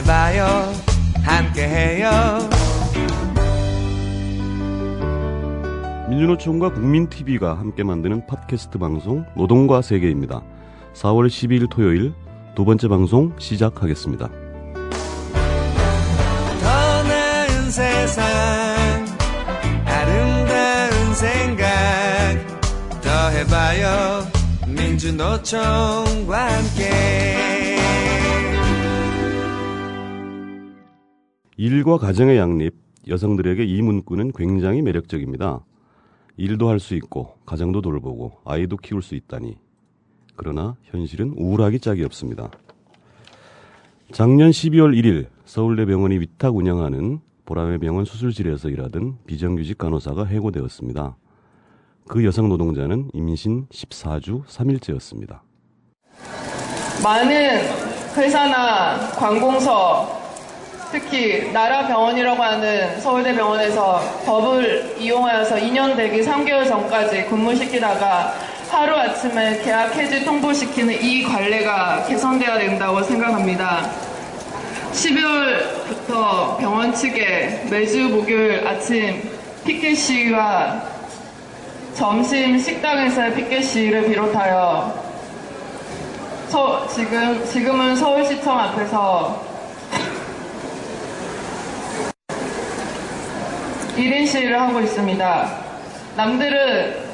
해봐요 함께해요. 민주노총과 국민TV가 함께 만드는 팟캐스트 방송 노동과 세계입니다. 4월 12일 토요일 두 번째 방송 시작하겠습니다. 더 나은 세상 아름다운 생각 더해봐요 민주노총과 함께. 일과 가정의 양립, 여성들에게 이 문구는 굉장히 매력적입니다. 일도 할 수 있고 가정도 돌보고 아이도 키울 수 있다니. 그러나 현실은 우울하기 짝이 없습니다. 작년 12월 1일 서울대병원이 위탁 운영하는 보라매 병원 수술실에서 일하던 비정규직 간호사가 해고되었습니다. 그 여성 노동자는 임신 14주 3일째였습니다. 많은 회사나 관공서, 특히 나라병원이라고 하는 서울대병원에서 법을 이용하여서 2년 되기 3개월 전까지 근무시키다가 하루아침에 계약 해지 통보시키는 이 관례가 개선돼야 된다고 생각합니다. 12월부터 병원 측에 매주 목요일 아침 피켓 시위와 점심 식당에서의 피켓 시위를 비롯하여 지금은 서울시청 앞에서 1인 시위를 하고 있습니다. 남들은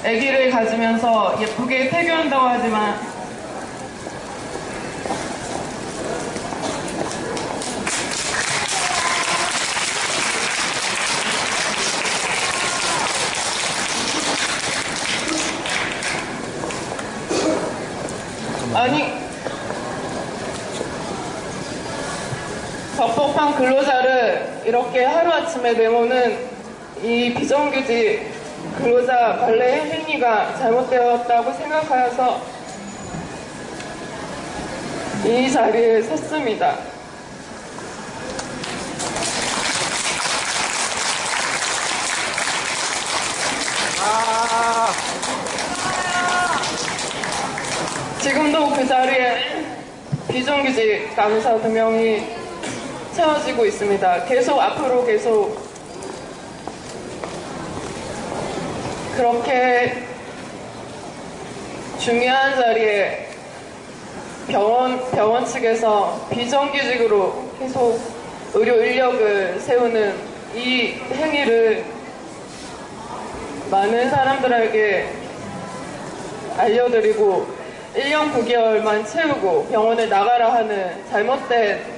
아기를 가지면서 예쁘게 태교한다고 하지만 적법한 근로자를 이렇게 하루아침에 내모는 이 비정규직 근로자 관례 행위가 잘못되었다고 생각하여서 이 자리에 섰습니다. 지금도 그 자리에 비정규직 간호사 2명이 채워지고 있습니다. 앞으로 계속 그렇게 중요한 자리에 병원 측에서 비정규직으로 계속 의료 인력을 세우는 이 행위를 많은 사람들에게 알려드리고 1년 9개월만 채우고 병원을 나가라 하는 잘못된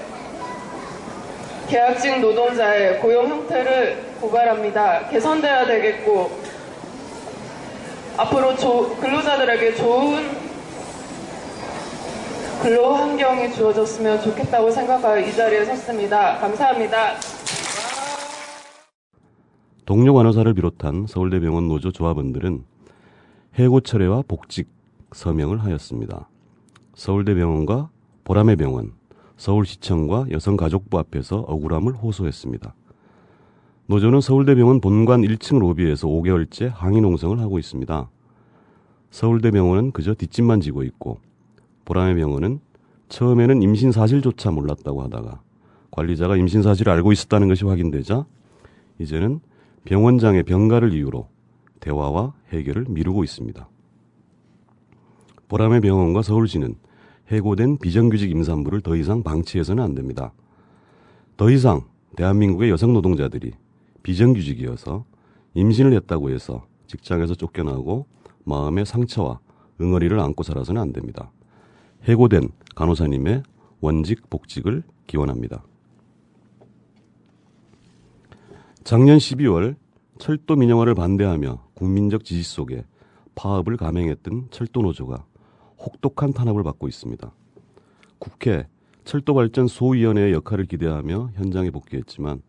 계약직 노동자의 고용 형태를 고발합니다. 개선돼야 되겠고 앞으로 근로자들에게 좋은 근로 환경이 주어졌으면 좋겠다고 생각하여 이 자리에 섰습니다. 감사합니다. 동료 간호사를 비롯한 서울대병원 노조 조합원들은 해고 철회와 복직 서명을 하였습니다. 서울대병원과 보라매병원, 서울시청과 여성가족부 앞에서 억울함을 호소했습니다. 노조는 서울대병원 본관 1층 로비에서 5개월째 항의 농성을 하고 있습니다. 서울대병원은 그저 뒷짐만 지고 있고 보라매병원은 처음에는 임신 사실조차 몰랐다고 하다가 관리자가 임신 사실을 알고 있었다는 것이 확인되자 이제는 병원장의 병가를 이유로 대화와 해결을 미루고 있습니다. 보라매병원과 서울시는 해고된 비정규직 임산부를 더 이상 방치해서는 안 됩니다. 더 이상 대한민국의 여성 노동자들이 비정규직이어서 임신을 했다고 해서 직장에서 쫓겨나고 마음의 상처와 응어리를 안고 살아서는 안 됩니다. 해고된 간호사님의 원직 복직을 기원합니다. 작년 12월 철도 민영화를 반대하며 국민적 지지 속에 파업을 감행했던 철도노조가 혹독한 탄압을 받고 있습니다. 국회 철도발전소위원회의 역할을 기대하며 현장에 복귀했지만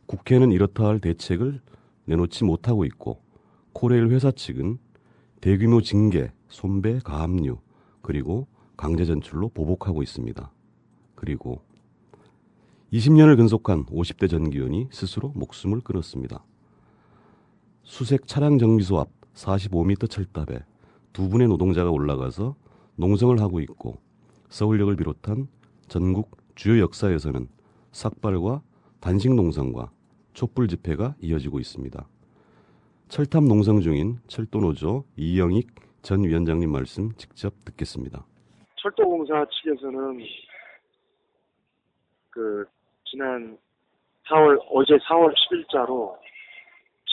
국회는 이렇다 할 대책을 내놓지 못하고 있고 코레일 회사 측은 대규모 징계, 손배, 가압류, 그리고 강제 전출로 보복하고 있습니다. 그리고 20년을 근속한 50대 전기요원이 스스로 목숨을 끊었습니다. 수색 차량 정비소 앞 45m 철탑에 두 분의 노동자가 올라가서 농성을 하고 있고 서울역을 비롯한 전국 주요 역사에서는 삭발과 단식 농성과 촛불 집회가 이어지고 있습니다. 철탑 농성 중인 철도노조 이영익 전 위원장님 말씀 직접 듣겠습니다. 철도공사 측에서는 지난 어제 4월 10일자로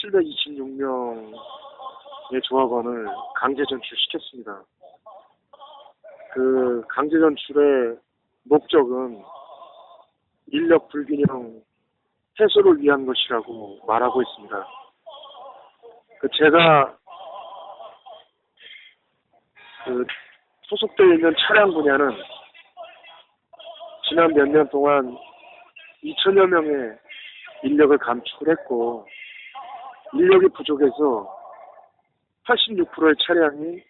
726명의 조합원을 강제 전출시켰습니다. 그 강제 전출의 목적은 인력 불균형 해소를 위한 것이라고 말하고 있습니다. 제가 소속되어 있는 차량 분야는 지난 몇 년 동안 2천여 명의 인력을 감축을 했고, 인력이 부족해서 86%의 차량이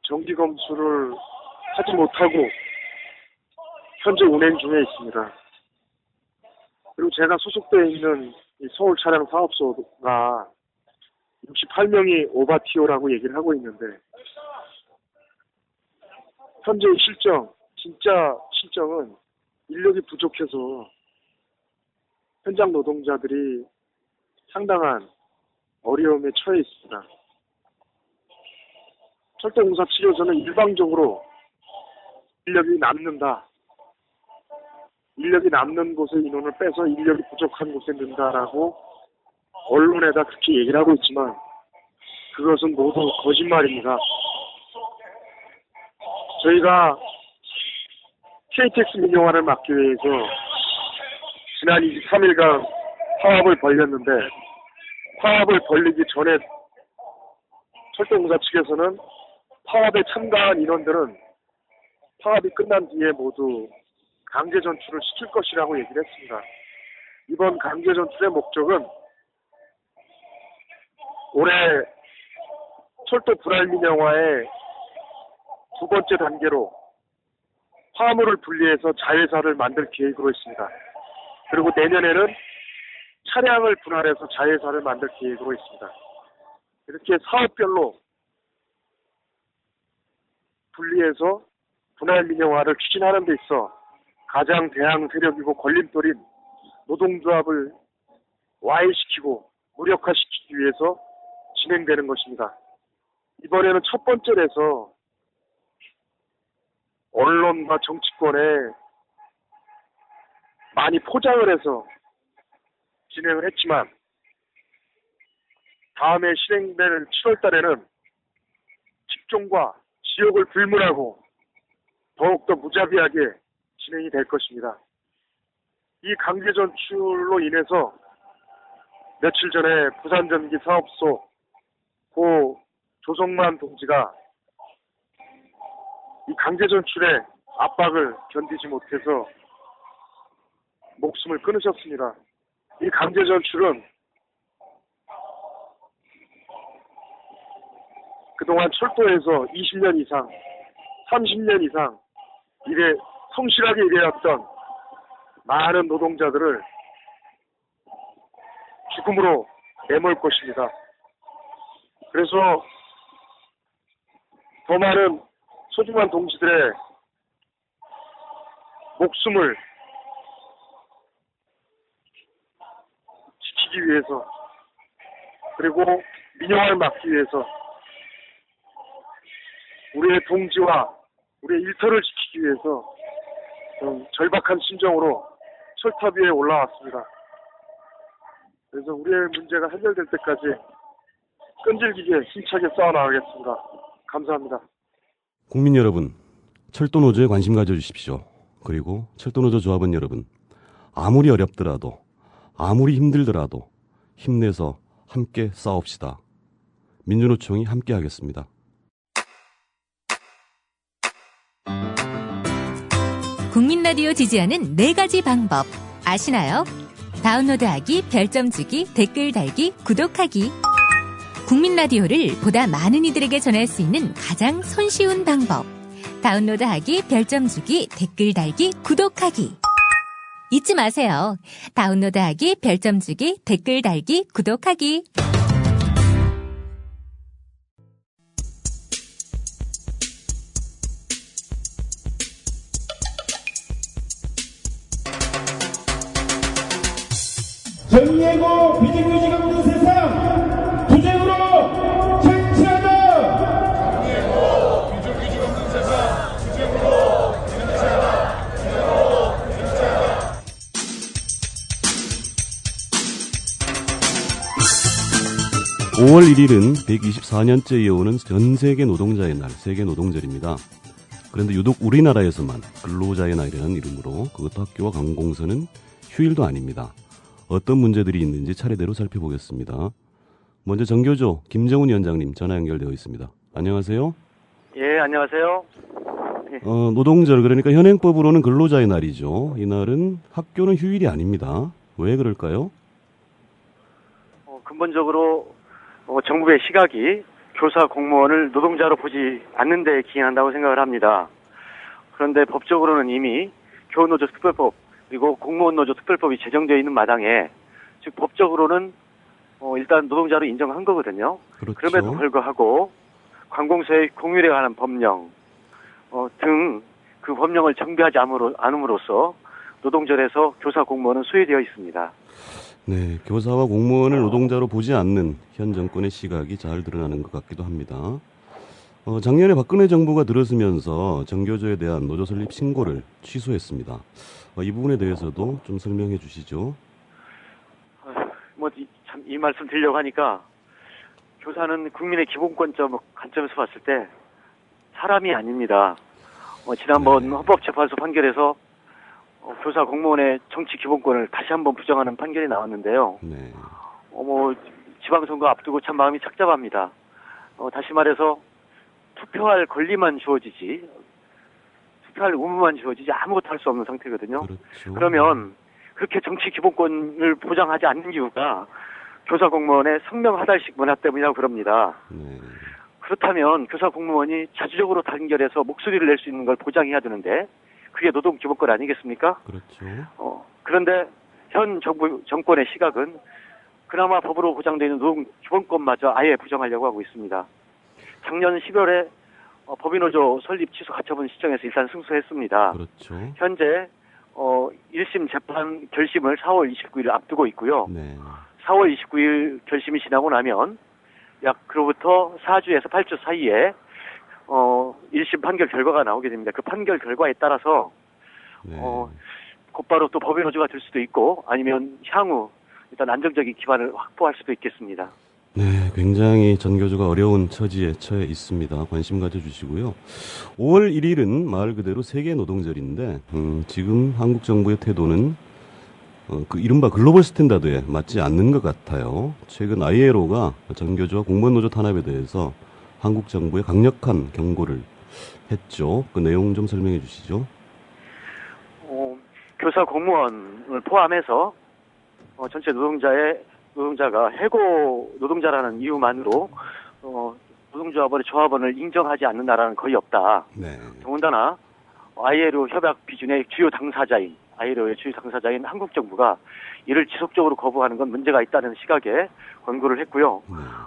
정기 검수를 하지 못하고 현재 운행 중에 있습니다. 그리고 제가 소속되어 있는 이 서울 차량 사업소가 68명이 오바티오라고 얘기를 하고 있는데, 현재의 진짜 실정은 인력이 부족해서 현장 노동자들이 상당한 어려움에 처해 있습니다. 철도공사 측에서는 일방적으로 인력이 남는다, 인력이 남는 곳에 인원을 빼서 인력이 부족한 곳에 넣는다라고 언론에다 그렇게 얘기를 하고 있지만 그것은 모두 거짓말입니다. 저희가 KTX 민영화를 막기 위해서 지난 23일간 파업을 벌였는데, 파업을 벌리기 전에 철도공사 측에서는 파업에 참가한 인원들은 파업이 끝난 뒤에 모두 강제 전출을 시킬 것이라고 얘기를 했습니다. 이번 강제 전출의 목적은 올해 철도 불알민영화의 두 번째 단계로 화물을 분리해서 자회사를 만들 계획으로 있습니다. 그리고 내년에는 차량을 분할해서 자회사를 만들 계획으로 있습니다. 이렇게 사업별로 분리해서 분할민영화를 추진하는 데 있어 가장 대항 세력이고 걸림돌인 노동조합을 와해시키고 무력화시키기 위해서 진행되는 것입니다. 이번에는 첫 번째로서 언론과 정치권에 많이 포장을 해서 진행을 했지만, 다음에 실행될 7월 달에는 직종과 지역을 불문하고 더욱더 무자비하게 진행이 될 것입니다. 이 강제 전출로 인해서 며칠 전에 부산전기 사업소 고 조성만 동지가 이 강제 전출의 압박을 견디지 못해서 목숨을 끊으셨습니다. 이 강제 전출은 그동안 철도에서 20년 이상, 30년 이상 성실하게 일해왔던 많은 노동자들을 죽음으로 내몰 것입니다. 그래서 더 많은 소중한 동지들의 목숨을 지키기 위해서, 그리고 민영화를 막기 위해서 우리의 동지와 우리의 일터를 지키기 위해서 좀 절박한 심정으로 철탑 위에 올라왔습니다. 그래서 우리의 문제가 해결될 때까지 끈질기게 힘차게 싸워나가겠습니다. 감사합니다. 국민 여러분, 철도노조에 관심 가져주십시오. 그리고 철도노조 조합원 여러분, 아무리 어렵더라도, 아무리 힘들더라도 힘내서 함께 싸웁시다. 민주노총이 함께 하겠습니다. 국민 라디오 지지하는 4가지 방법 아시나요? 다운로드하기, 별점 주기, 댓글 달기, 구독하기. 국민 라디오를 보다 많은 이들에게 전할 수 있는 가장 손쉬운 방법. 다운로드하기, 별점 주기, 댓글 달기, 구독하기. 잊지 마세요. 다운로드하기, 별점 주기, 댓글 달기, 구독하기. 정의하고 비정규직 없는 세상 투쟁으로 쟁취하자. 정의하고 비정규직 없는 세상 투쟁으로 쟁취하자. 5월 1일은 124년째 이어오는 전 세계 노동자의 날, 세계 노동절입니다. 그런데 유독 우리나라에서만 근로자의 날이라는 이름으로 그것도 학교와 관공서는 휴일도 아닙니다. 어떤 문제들이 있는지 차례대로 살펴보겠습니다. 먼저 정교조 김정훈 위원장님 전화 연결되어 있습니다. 안녕하세요. 예, 안녕하세요. 노동절, 그러니까 현행법으로는 근로자의 날이죠. 이날은 학교는 휴일이 아닙니다. 왜 그럴까요? 근본적으로 정부의 시각이 교사, 공무원을 노동자로 보지 않는 데 기인한다고 생각을 합니다. 그런데 법적으로는 이미 교원노조 특별법 그리고 공무원노조 특별법이 제정되어 있는 마당에 즉 법적으로는 일단 노동자로 인정한 거거든요. 그렇죠. 그럼에도 불구하고 관공서의 공휴일에 관한 법령 등 그 법령을 정비하지 않음으로써 노동절에서 교사, 공무원은 소외되어 있습니다. 네, 교사와 공무원을 노동자로 보지 않는 현 정권의 시각이 잘 드러나는 것 같기도 합니다. 작년에 박근혜 정부가 들어서면서 정교조에 대한 노조 설립 신고를 취소했습니다. 이 부분에 대해서도 좀 설명해 주시죠. 참 이 말씀 드리려고 하니까 교사는 국민의 기본권점 관점에서 봤을 때 사람이 아닙니다. 지난번 헌법재판소 판결에서 교사, 공무원의 정치 기본권을 다시 한번 부정하는 판결이 나왔는데요. 네. 지방선거 앞두고 참 마음이 착잡합니다. 다시 말해서 투표할 권리만 주어지지, 투표할 의무만 주어지지 아무것도 할 수 없는 상태거든요. 그렇죠. 그러면 그렇게 정치 기본권을 보장하지 않는 이유가 교사, 공무원의 성명하달식 문화 때문이라고 그럽니다. 네. 그렇다면 교사, 공무원이 자주적으로 단결해서 목소리를 낼 수 있는 걸 보장해야 되는데 그게 노동 기본권 아니겠습니까? 그렇죠. 그런데 현 정권의 시각은 그나마 법으로 보장되어 있는 노동 기본권마저 아예 부정하려고 하고 있습니다. 작년 10월에 법인노조 설립 취소 가처분 시청에서 일단 승소했습니다. 그렇죠. 현재 1심 재판 결심을 4월 29일 앞두고 있고요. 네. 4월 29일 결심이 지나고 나면 약 그로부터 4주에서 8주 사이에 1심 판결 결과가 나오게 됩니다. 그 판결 결과에 따라서 네. 곧바로 또 법인노조가 될 수도 있고 아니면 향후 일단 안정적인 기반을 확보할 수도 있겠습니다. 네, 굉장히 전교조가 어려운 처지에 처해 있습니다. 관심 가져주시고요. 5월 1일은 말 그대로 세계 노동절인데 지금 한국 정부의 태도는 그 이른바 글로벌 스탠다드에 맞지 않는 것 같아요. 최근 ILO가 전교조와 공무원노조 탄압에 대해서 한국 정부에 강력한 경고를 했죠. 그 내용 좀 설명해 주시죠. 교사, 공무원을 포함해서 전체 노동자가 해고 노동자라는 이유만으로 노동조합원의 인정하지 않는 나라는 거의 없다. 네. 더군다나 ILO 협약 비준의 주요 당사자인 ILO의 주요 당사자인 한국 정부가 이를 지속적으로 거부하는 건 문제가 있다는 시각에 권고를 했고요.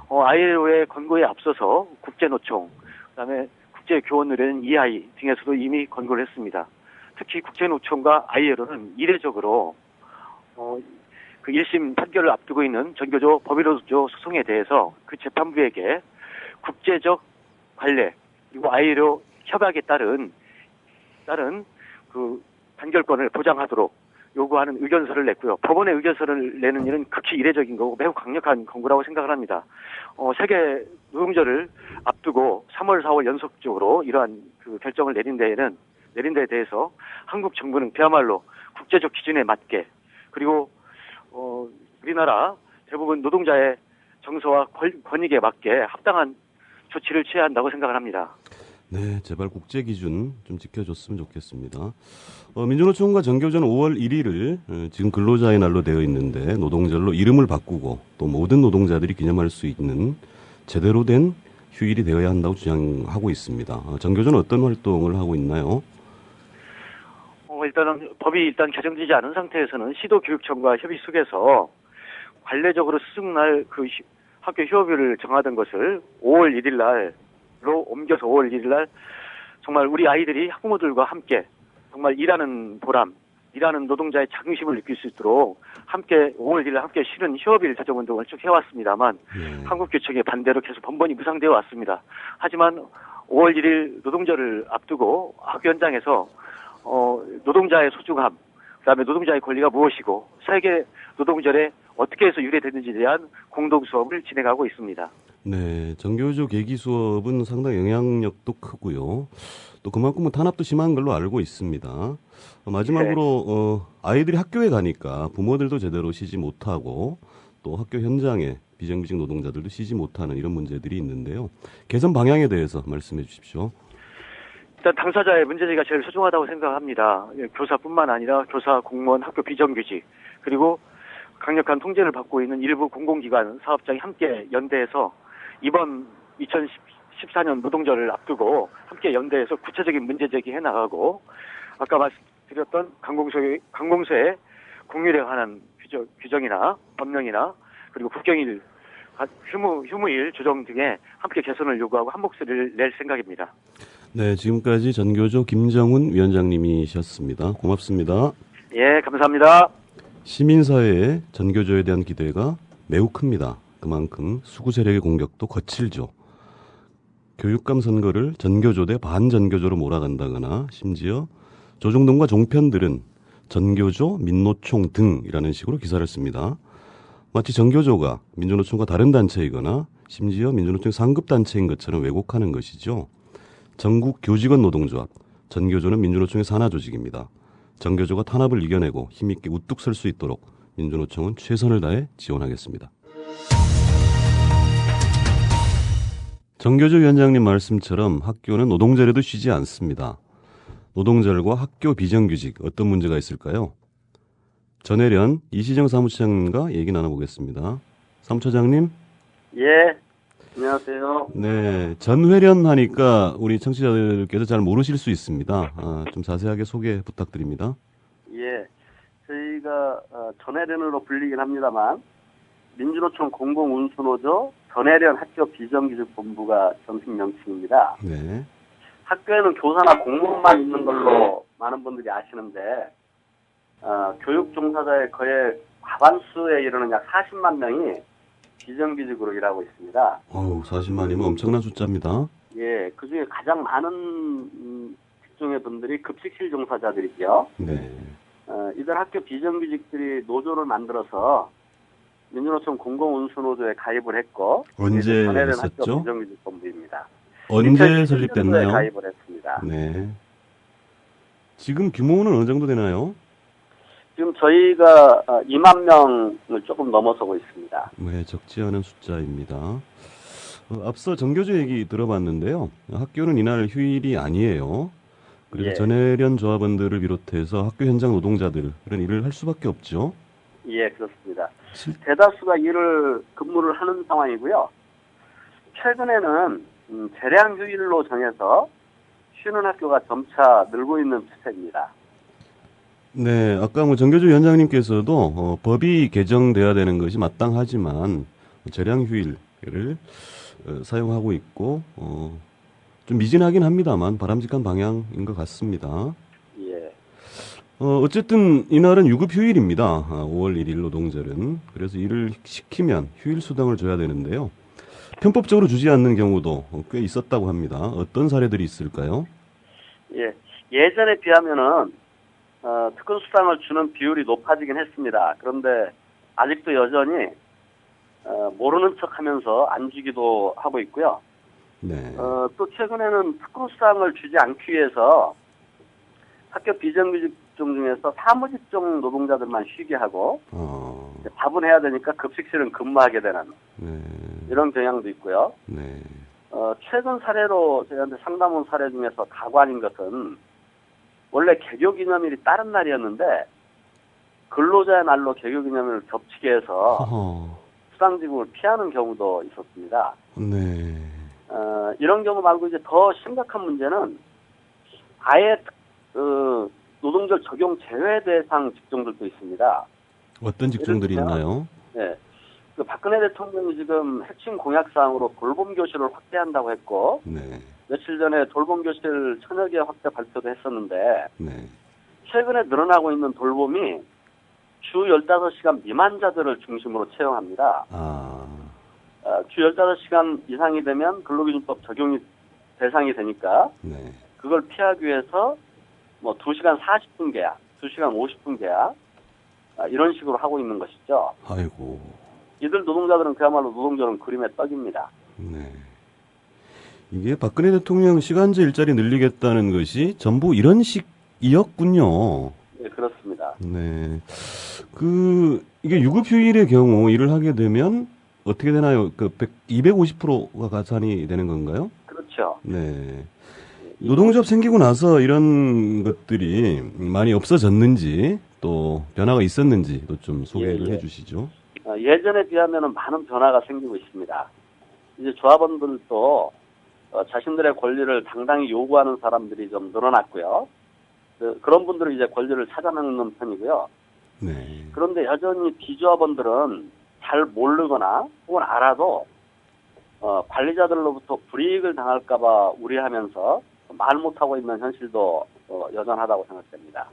ILO의 권고에 앞서서 국제노총, 그다음에 국제교원의뢰인 EI 등에서도 이미 권고를 했습니다. 특히 국제노총과 ILO는 이례적으로 그 1심 판결을 앞두고 있는 전교조 법인노조 소송에 대해서 그 재판부에게 국제적 관례 그리고 ILO 협약에 따른 그 단결권을 보장하도록 요구하는 의견서를 냈고요. 법원의 의견서를 내는 일은 극히 이례적인 거고 매우 강력한 권고라고 생각을 합니다. 세계 노동절을 앞두고 3월, 4월 연속적으로 이러한 그 결정을 내린 데에 대해서 한국 정부는 그야말로 국제적 기준에 맞게 그리고 우리나라 대부분 노동자의 정서와 권익에 맞게 합당한 조치를 취해야 한다고 생각을 합니다. 네, 제발 국제 기준 좀 지켜줬으면 좋겠습니다. 민주노총과 전교조는 5월 1일을 지금 근로자의 날로 되어 있는데 노동절로 이름을 바꾸고 또 모든 노동자들이 기념할 수 있는 제대로 된 휴일이 되어야 한다고 주장하고 있습니다. 전교조는 어떤 활동을 하고 있나요? 일단은 법이 개정되지 않은 상태에서는 시도교육청과 협의 속에서 관례적으로 스승날 그 학교 휴업일을 정하던 것을 5월 1일 날로 옮겨서 5월 1일 날 정말 우리 아이들이 학부모들과 함께 정말 일하는 보람 일하는 노동자의 자긍심을 느낄 수 있도록 함께 5월 1일 함께 쉬는 휴업일 제정운동을 쭉 해왔습니다만 한국교총의 반대로 계속 번번이 무산되어 왔습니다. 하지만 5월 1일 노동절을 앞두고 학교 현장에서 노동자의 소중함, 그다음에 노동자의 권리가 무엇이고 세계 노동절에 어떻게 해서 유래됐는지에 대한 공동 수업을 진행하고 있습니다. 네, 정교조 계기 수업은 상당히 영향력도 크고요. 또 그만큼은 탄압도 심한 걸로 알고 있습니다. 마지막으로 아이들이 학교에 가니까 부모들도 제대로 쉬지 못하고 또 학교 현장에 비정규직 노동자들도 쉬지 못하는 이런 문제들이 있는데요. 개선 방향에 대해서 말씀해 주십시오. 일단 당사자의 문제제기가 제일 소중하다고 생각합니다. 교사뿐만 아니라 교사, 공무원, 학교 비정규직 그리고 강력한 통제를 받고 있는 일부 공공기관 사업장이 함께 연대해서 이번 2014년 노동절을 앞두고 함께 연대해서 구체적인 문제제기 해나가고 아까 말씀드렸던 관공서의 공휴일에 관한 규정이나 법령이나 그리고 국경일, 휴무일 조정 등에 함께 개선을 요구하고 한 목소리를 낼 생각입니다. 네, 지금까지 전교조 김정훈 위원장님이셨습니다. 고맙습니다. 예, 감사합니다. 시민사회의 전교조에 대한 기대가 매우 큽니다. 그만큼 수구 세력의 공격도 거칠죠. 교육감 선거를 전교조 대 반전교조로 몰아간다거나 심지어 조중동과 종편들은 전교조, 민노총 등이라는 식으로 기사를 씁니다. 마치 전교조가 민주노총과 다른 단체이거나 심지어 민주노총 상급 단체인 것처럼 왜곡하는 것이죠. 전국 교직원 노동조합, 전교조는 민주노총의 산하 조직입니다. 전교조가 탄압을 이겨내고 힘있게 우뚝 설 수 있도록 민주노총은 최선을 다해 지원하겠습니다. 정교조 위원장님 말씀처럼 학교는 노동절에도 쉬지 않습니다. 노동절과 학교 비정규직 어떤 문제가 있을까요? 전혜련 이시정 사무처장님과 얘기 나눠보겠습니다. 사무처장님. 예, 안녕하세요. 네, 전회련 하니까 우리 청취자들께서 잘 모르실 수 있습니다. 좀 자세하게 소개 부탁드립니다. 예, 저희가 전혜련으로 불리긴 합니다만 민주노총 공공운수노조 전혜련 학교 비정규직 본부가 정식 명칭입니다. 네. 학교에는 교사나 공무원만 있는 걸로 많은 분들이 아시는데 교육 종사자의 거의 과반수에 이르는 약 40만 명이 비정규직으로 일하고 있습니다. 40만이면 엄청난 숫자입니다. 예, 그중에 가장 많은 직종의 분들이 급식실 종사자들이죠. 네. 이들 학교 비정규직들이 노조를 만들어서 민주노총 공공운수노조에 가입을 했고 언제 했었죠? 했었죠? 학교 비정규직 본부입니다. 언제 설립됐나요? 가입을 했습니다. 네. 지금 규모는 어느 정도 되나요? 지금 저희가 2만 명을 조금 넘어서고 있습니다. 네, 적지 않은 숫자입니다. 앞서 전교조 얘기 들어봤는데요. 학교는 이날 휴일이 아니에요. 그래서 예. 전혜련 조합원들을 비롯해서 학교 현장 노동자들은 일을 할 수밖에 없죠. 예, 그렇습니다. 대다수가 근무를 하는 상황이고요. 최근에는 재량 휴일로 정해서 쉬는 학교가 점차 늘고 있는 추세입니다. 네, 아까 전교조 위원장님께서도 법이 개정돼야 되는 것이 마땅하지만 재량 휴일을 사용하고 있고 좀 미진하긴 합니다만 바람직한 방향인 것 같습니다. 예. 어쨌든 이날은 유급 휴일입니다. 5월 1일 노동절은. 그래서 일을 시키면 휴일 수당을 줘야 되는데요. 편법적으로 주지 않는 경우도 꽤 있었다고 합니다. 어떤 사례들이 있을까요? 예. 예전에 비하면은 특근 수당을 주는 비율이 높아지긴 했습니다. 그런데 아직도 여전히 모르는 척하면서 안 주기도 하고 있고요. 네. 또 최근에는 특근 수당을 주지 않기 위해서 학교 비정규직종 중에서 사무직종 노동자들만 쉬게 하고 밥은 해야 되니까 급식실은 근무하게 되는 이런 경향도 있고요. 네. 최근 사례로 저희한테 상담 온 사례 중에서 가관인 것은 원래 개교기념일이 다른 날이었는데 근로자의 날로 개교기념일을 겹치게 해서 수당지급을 피하는 경우도 있었습니다. 네. 이런 경우 말고 이제 더 심각한 문제는 아예 노동절 적용 제외 대상 직종들도 있습니다. 어떤 직종들이 있나요? 네. 그 박근혜 대통령이 지금 핵심 공약사항으로 돌봄교실을 확대한다고 했고, 네. 며칠 전에 돌봄교실 1000여 개 확대 발표도 했었는데, 네. 최근에 늘어나고 있는 돌봄이 주 15시간 미만자들을 중심으로 채용합니다. 주 15시간 이상이 되면 근로기준법 적용이 대상이 되니까 네. 그걸 피하기 위해서 뭐 2시간 40분 계약, 2시간 50분 계약 이런 식으로 하고 있는 것이죠. 아이고. 이들 노동자들은 그야말로 노동조는 그림의 떡입니다. 네. 이게 박근혜 대통령 시간제 일자리 늘리겠다는 것이 전부 이런 식이었군요. 네, 그렇습니다. 네. 이게 유급휴일의 경우 일을 하게 되면 어떻게 되나요? 250%가 가산이 되는 건가요? 그렇죠. 네. 노동조합 생기고 나서 이런 것들이 많이 없어졌는지 또 변화가 있었는지도 좀 소개를 예. 해주시죠. 예전에 비하면 많은 변화가 생기고 있습니다. 이제 조합원들도 자신들의 권리를 당당히 요구하는 사람들이 좀 늘어났고요. 그런 분들은 이제 권리를 찾아내는 편이고요. 네. 그런데 여전히 비조합원들은 잘 모르거나 혹은 알아도 관리자들로부터 불이익을 당할까봐 우려하면서 말 못하고 있는 현실도 여전하다고 생각됩니다.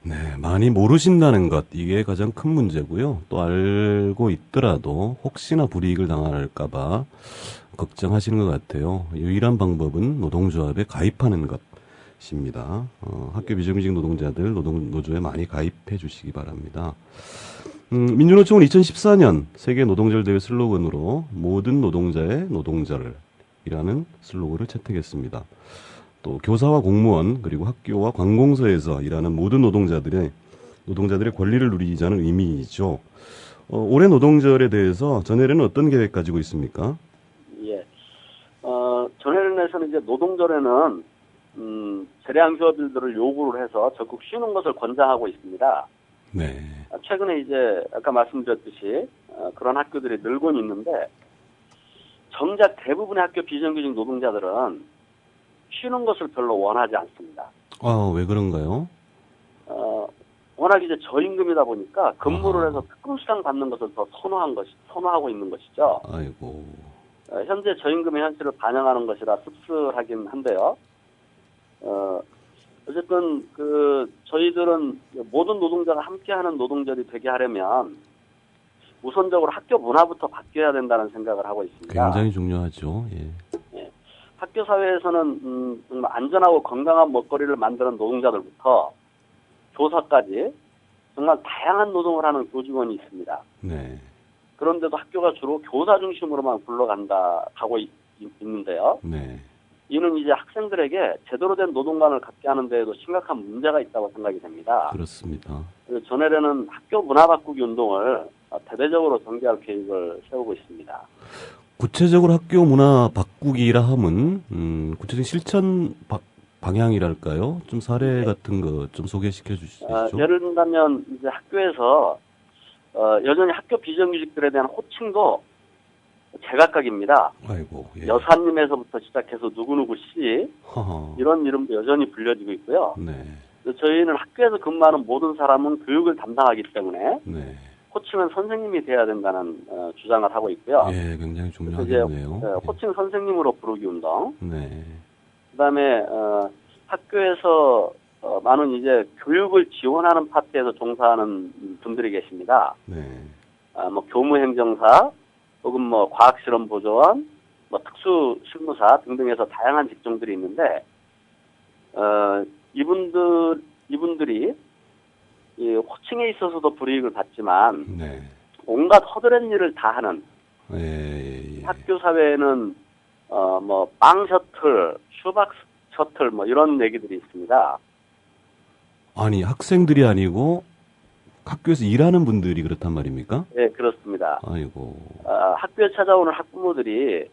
네, 많이 모르신다는 것, 이게 가장 큰 문제고요. 또 알고 있더라도 혹시나 불이익을 당할까봐 걱정하시는 것 같아요. 유일한 방법은 노동조합에 가입하는 것입니다. 학교 비정규직 노동자들 노조에 많이 가입해 주시기 바랍니다. 민주노총은 2014년 세계 노동절 대회 슬로건으로 모든 노동자의 노동절이라는 슬로건을 채택했습니다. 또 교사와 공무원 그리고 학교와 관공서에서 일하는 모든 노동자들의 권리를 누리자는 의미이죠. 올해 노동절에 대해서 전혜련은 어떤 계획 가지고 있습니까? 예. 전혜련에서는 이제 노동절에는 재량휴업일들을 요구를 해서 적극 쉬는 것을 권장하고 있습니다. 네. 최근에 이제 아까 말씀드렸듯이 그런 학교들이 늘고 있는데 정작 대부분의 학교 비정규직 노동자들은 쉬는 것을 별로 원하지 않습니다. 왜 그런가요? 워낙 이제 저임금이다 보니까 근무를 해서 특근수당 받는 것을 더 선호하고 있는 것이죠. 아이고. 현재 저임금의 현실을 반영하는 것이라 씁쓸하긴 한데요. 어쨌든 저희들은 모든 노동자가 함께하는 노동절이 되게 하려면 우선적으로 학교 문화부터 바뀌어야 된다는 생각을 하고 있습니다. 굉장히 중요하죠. 예. 학교 사회에서는 정말 안전하고 건강한 먹거리를 만드는 노동자들부터 교사까지 정말 다양한 노동을 하는 교직원이 있습니다. 네. 그런데도 학교가 주로 교사 중심으로만 굴러가고 있는데요. 네. 이는 이제 학생들에게 제대로 된 노동관을 갖게 하는 데에도 심각한 문제가 있다고 생각이 됩니다. 그렇습니다. 전에는 학교 문화 바꾸기 운동을 대대적으로 전개할 계획을 세우고 있습니다. 구체적으로 학교 문화 바꾸기라 함은 구체적인 실천 방향이랄까요? 좀 사례 같은 거 좀 소개시켜 주시죠. 예를 들면 이제 학교에서 여전히 학교 비정규직들에 대한 호칭도 제각각입니다. 아이고. 예. 여사님에서부터 시작해서 누구누구 씨 이런 이름도 여전히 불려지고 있고요. 네. 저희는 학교에서 근무하는 모든 사람은 교육을 담당하기 때문에 네. 호칭은 선생님이 돼야 된다는 주장을 하고 있고요. 예, 굉장히 중요하겠네요. 호칭 선생님으로 부르기 운동. 네. 그다음에 학교에서 많은 이제 교육을 지원하는 파트에서 종사하는 분들이 계십니다. 네. 뭐 교무행정사, 혹은 뭐 과학실험보조원, 뭐 특수실무사 등등에서 다양한 직종들이 있는데 이분들이 이 호칭에 있어서도 불이익을 받지만 네. 온갖 허드렛 일을 다 하는 예. 학교 사회에는 뭐 빵 셔틀, 수박 셔틀 뭐 이런 얘기들이 있습니다. 아니 학생들이 아니고 학교에서 일하는 분들이 그렇단 말입니까? 네, 그렇습니다. 아이고. 학교에 찾아오는 학부모들이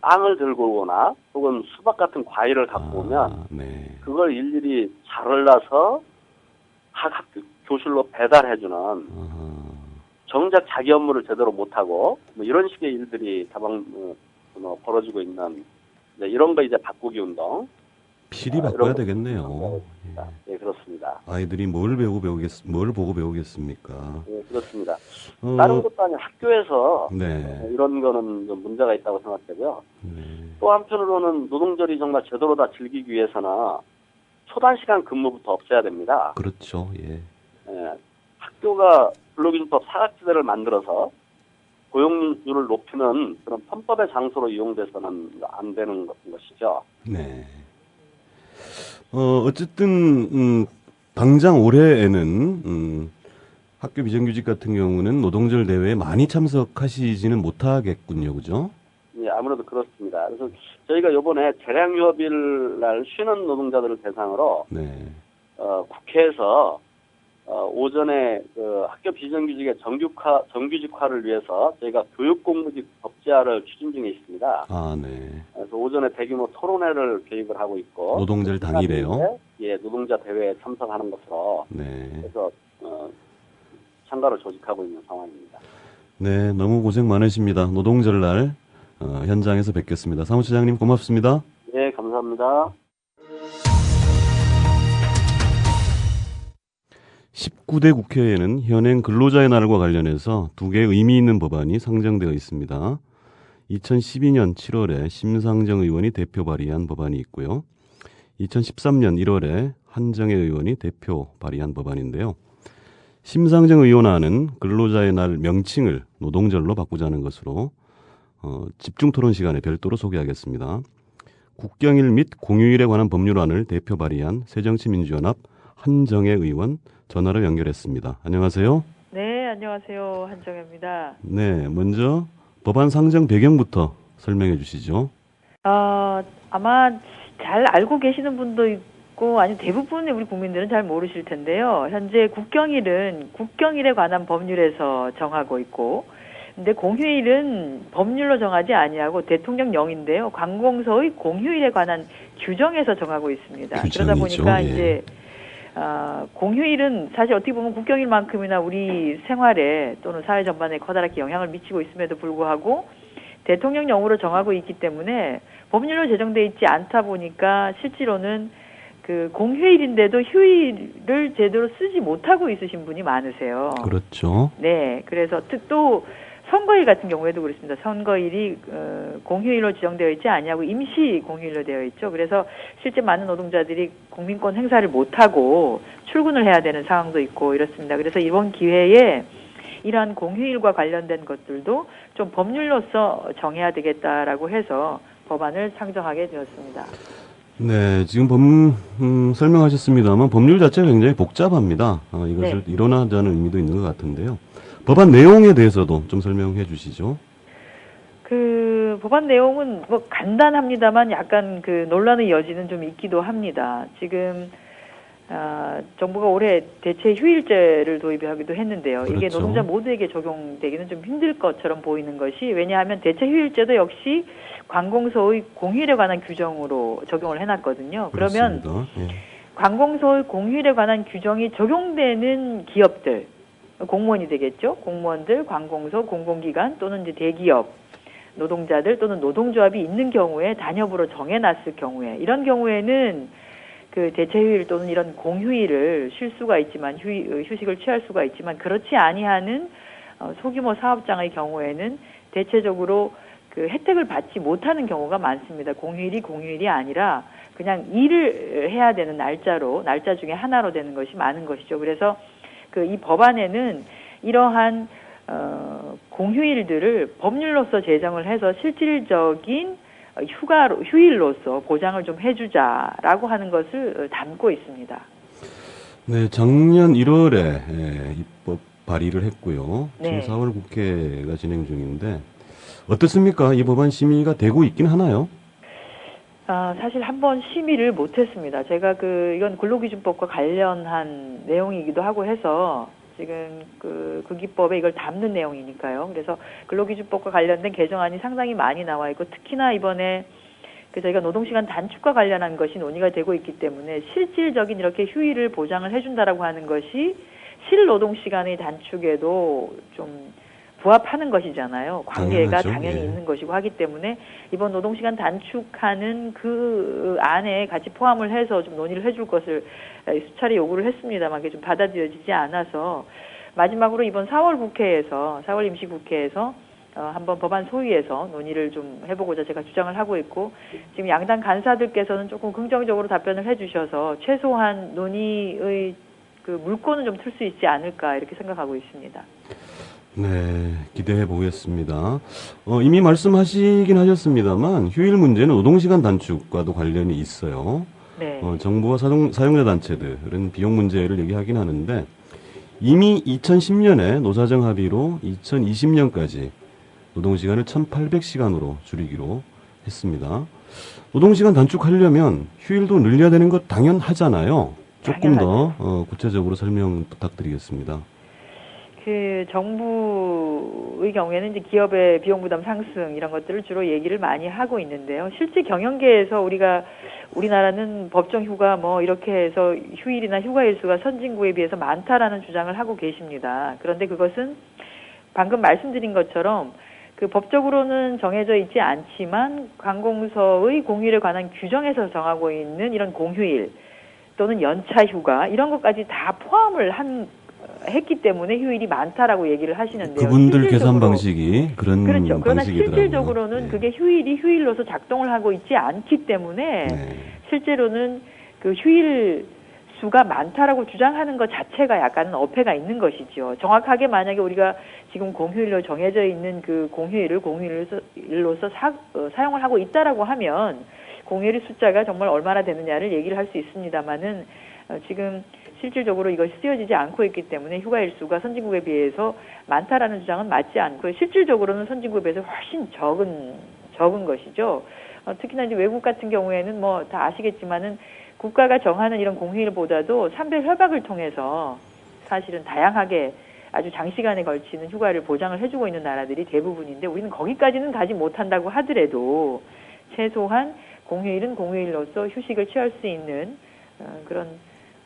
빵을 들고 오거나 혹은 수박 같은 과일을 갖고 오면 네. 그걸 일일이 잘라서 학교 교실로 배달해주는 정작 자기 업무를 제대로 못하고 뭐 이런 식의 일들이 벌어지고 있는 이런 거 이제 바꾸기 운동. 필히 바꿔야 되겠네요. 예, 그렇습니다. 아이들이 뭘 보고 배우겠습니까? 예, 그렇습니다. 다른 것도 아니라 학교에서 네. 이런 거는 좀 문제가 있다고 생각되고요. 네. 또 한편으로는 노동절이 정말 제대로 다 즐기기 위해서는 초단 시간 근무부터 없애야 됩니다. 그렇죠. 예. 학교가 근로기준법 사각지대를 만들어서 고용률을 높이는 그런 편법의 장소로 이용돼서는 안 되는 것이죠. 네. 어쨌든 당장 올해에는 학교 비정규직 같은 경우는 노동절 대회에 많이 참석하시지는 못하겠군요, 그죠? 예, 아무래도 그렇습니다. 그래서 저희가 이번에 재량휴업일 날 쉬는 노동자들을 대상으로 네. 국회에서 오전에 그 학교 비정규직의 정규직화를 위해서 저희가 교육공무직 법제화를 추진 중에 있습니다. 아, 네. 그래서 오전에 대규모 토론회를 계획을 하고 있고 노동절 당일에요? 예, 노동자 대회에 참석하는 것으로 네. 그래서 참가를 조직하고 있는 상황입니다. 네, 너무 고생 많으십니다. 노동절 날 현장에서 뵙겠습니다. 사무처장님 고맙습니다. 네, 감사합니다. 19대 국회에는 현행 근로자의 날과 관련해서 두 개의 의미 있는 법안이 상정되어 있습니다. 2012년 7월에 심상정 의원이 대표 발의한 법안이 있고요. 2013년 1월에 한정혜 의원이 대표 발의한 법안인데요. 심상정 의원안은 근로자의 날 명칭을 노동절로 바꾸자는 것으로 집중 토론 시간에 별도로 소개하겠습니다. 국경일 및 공휴일에 관한 법률안을 대표 발의한 새정치민주연합 한정혜 의원 전화로 연결했습니다. 안녕하세요. 네, 안녕하세요. 한정혜입니다. 네, 먼저 법안 상정 배경부터 설명해 주시죠. 아마 잘 알고 계시는 분도 있고 아니 대부분의 우리 국민들은 잘 모르실 텐데요. 현재 국경일은 국경일에 관한 법률에서 정하고 있고 근데 공휴일은 법률로 정하지 아니하고 대통령령인데요. 관공서의 공휴일에 관한 규정에서 정하고 있습니다. 규정이죠. 그러다 보니까 예. 이제 공휴일은 사실 어떻게 보면 국경일만큼이나 우리 생활에 또는 사회 전반에 커다랗게 영향을 미치고 있음에도 불구하고 대통령령으로 정하고 있기 때문에 법률로 제정돼 있지 않다 보니까 실제로는 그 공휴일인데도 휴일을 제대로 쓰지 못하고 있으신 분이 많으세요. 그렇죠. 네, 그래서 또 선거일 같은 경우에도 그렇습니다. 선거일이 공휴일로 지정되어 있지 아니하고 임시 공휴일로 되어 있죠. 그래서 실제 많은 노동자들이 국민권 행사를 못하고 출근을 해야 되는 상황도 있고 이렇습니다. 그래서 이번 기회에 이러한 공휴일과 관련된 것들도 좀 법률로서 정해야 되겠다라고 해서 법안을 상정하게 되었습니다. 네, 지금 설명하셨습니다만 법률 자체가 굉장히 복잡합니다. 이것을 네. 이론화하자는 의미도 있는 것 같은데요. 법안 내용에 대해서도 좀 설명해 주시죠. 그 법안 내용은 뭐 간단합니다만 약간 그 논란의 여지는 좀 있기도 합니다. 지금 정부가 올해 대체 휴일제를 도입하기도 했는데요. 그렇죠. 이게 노동자 모두에게 적용되기는 좀 힘들 것처럼 보이는 것이 왜냐하면 대체 휴일제도 역시 관공서의 공휴일에 관한 규정으로 적용을 해놨거든요. 그러면 예. 관공서의 공휴일에 관한 규정이 적용되는 기업들, 공무원이 되겠죠. 공무원들, 관공서, 공공기관 또는 이제 대기업, 노동자들 또는 노동조합이 있는 경우에 단협으로 정해놨을 경우에 이런 경우에는 그 대체휴일 또는 이런 공휴일을 쉴 수가 있지만 휴식을 취할 수가 있지만 그렇지 아니하는 소규모 사업장의 경우에는 대체적으로 그 혜택을 받지 못하는 경우가 많습니다. 공휴일이 아니라 그냥 일을 해야 되는 날짜 중에 하나로 되는 것이 많은 것이죠. 그래서 그 이 법안에는 이러한 공휴일들을 법률로서 제정을 해서 실질적인 휴일로서 보장을 좀 해주자라고 하는 것을 담고 있습니다. 네, 작년 1월에 입법 발의를 했고요. 지금 네. 4월 국회가 진행 중인데 어떻습니까? 이 법안 심의가 되고 있긴 하나요? 사실 한번 심의를 못했습니다. 제가 이건 근로기준법과 관련한 내용이기도 하고 해서 지금 그 기법에 이걸 담는 내용이니까요. 그래서 근로기준법과 관련된 개정안이 상당히 많이 나와 있고 특히나 이번에 저희가 노동시간 단축과 관련한 것이 논의가 되고 있기 때문에 실질적인 이렇게 휴일을 보장을 해준다라고 하는 것이 실노동시간의 단축에도 좀 부합하는 것이잖아요. 관계가 당연하죠. 당연히 예. 있는 것이고 하기 때문에 이번 노동시간 단축하는 그 안에 같이 포함을 해서 좀 논의를 해줄 것을 수차례 요구를 했습니다만 그게 좀 받아들여지지 않아서 마지막으로 이번 4월 임시국회에서 한번 법안 소위에서 논의를 좀 해보고자 제가 주장을 하고 있고, 지금 양당 간사들께서는 조금 긍정적으로 답변을 해주셔서 최소한 논의의 그 물꼬는 좀 틀 수 있지 않을까 이렇게 생각하고 있습니다. 네, 기대해 보겠습니다. 이미 말씀하시긴 하셨습니다만 휴일 문제는 노동시간 단축과도 관련이 있어요. 네. 정부와 사용자 단체들은 비용 문제를 얘기하긴 하는데 이미 2010년에 노사정 합의로 2020년까지 노동시간을 1,800시간으로 줄이기로 했습니다. 노동시간 단축하려면 휴일도 늘려야 되는 것 당연하잖아요. 조금 더 구체적으로 설명 부탁드리겠습니다. 그 정부의 경우에는 이제 기업의 비용 부담 상승 이런 것들을 주로 얘기를 많이 하고 있는데요. 실제 경영계에서 우리나라는 법정 휴가 뭐 이렇게 해서 휴일이나 휴가 일수가 선진국에 비해서 많다라는 주장을 하고 계십니다. 그런데 그것은 방금 말씀드린 것처럼 그 법적으로는 정해져 있지 않지만 관공서의 공휴일에 관한 규정에서 정하고 있는 이런 공휴일 또는 연차 휴가 이런 것까지 다 포함을 했기 때문에 휴일이 많다라고 얘기를 하시는데요. 그분들 계산 방식이 그런 그렇죠. 그러나 방식이더라고요. 실질적으로는 네. 그게 휴일이 휴일로서 작동을 하고 있지 않기 때문에 네. 실제로는 그 휴일 수가 많다라고 주장하는 것 자체가 약간은 어폐가 있는 것이죠. 정확하게 만약에 우리가 지금 공휴일로 정해져 있는 그 공휴일을 공휴일로서 사용을 하고 있다라고 하면 공휴일 숫자가 정말 얼마나 되느냐를 얘기를 할 수 있습니다만은 지금 실질적으로 이것이 쓰여지지 않고 있기 때문에 휴가일 수가 선진국에 비해서 많다라는 주장은 맞지 않고요. 실질적으로는 선진국에 비해서 훨씬 적은 것이죠. 특히나 이제 외국 같은 경우에는 뭐 다 아시겠지만은 국가가 정하는 이런 공휴일보다도 산별 협약을 통해서 사실은 다양하게 아주 장시간에 걸치는 휴가를 보장을 해주고 있는 나라들이 대부분인데 우리는 거기까지는 가지 못한다고 하더라도 최소한 공휴일은 공휴일로서 휴식을 취할 수 있는 그런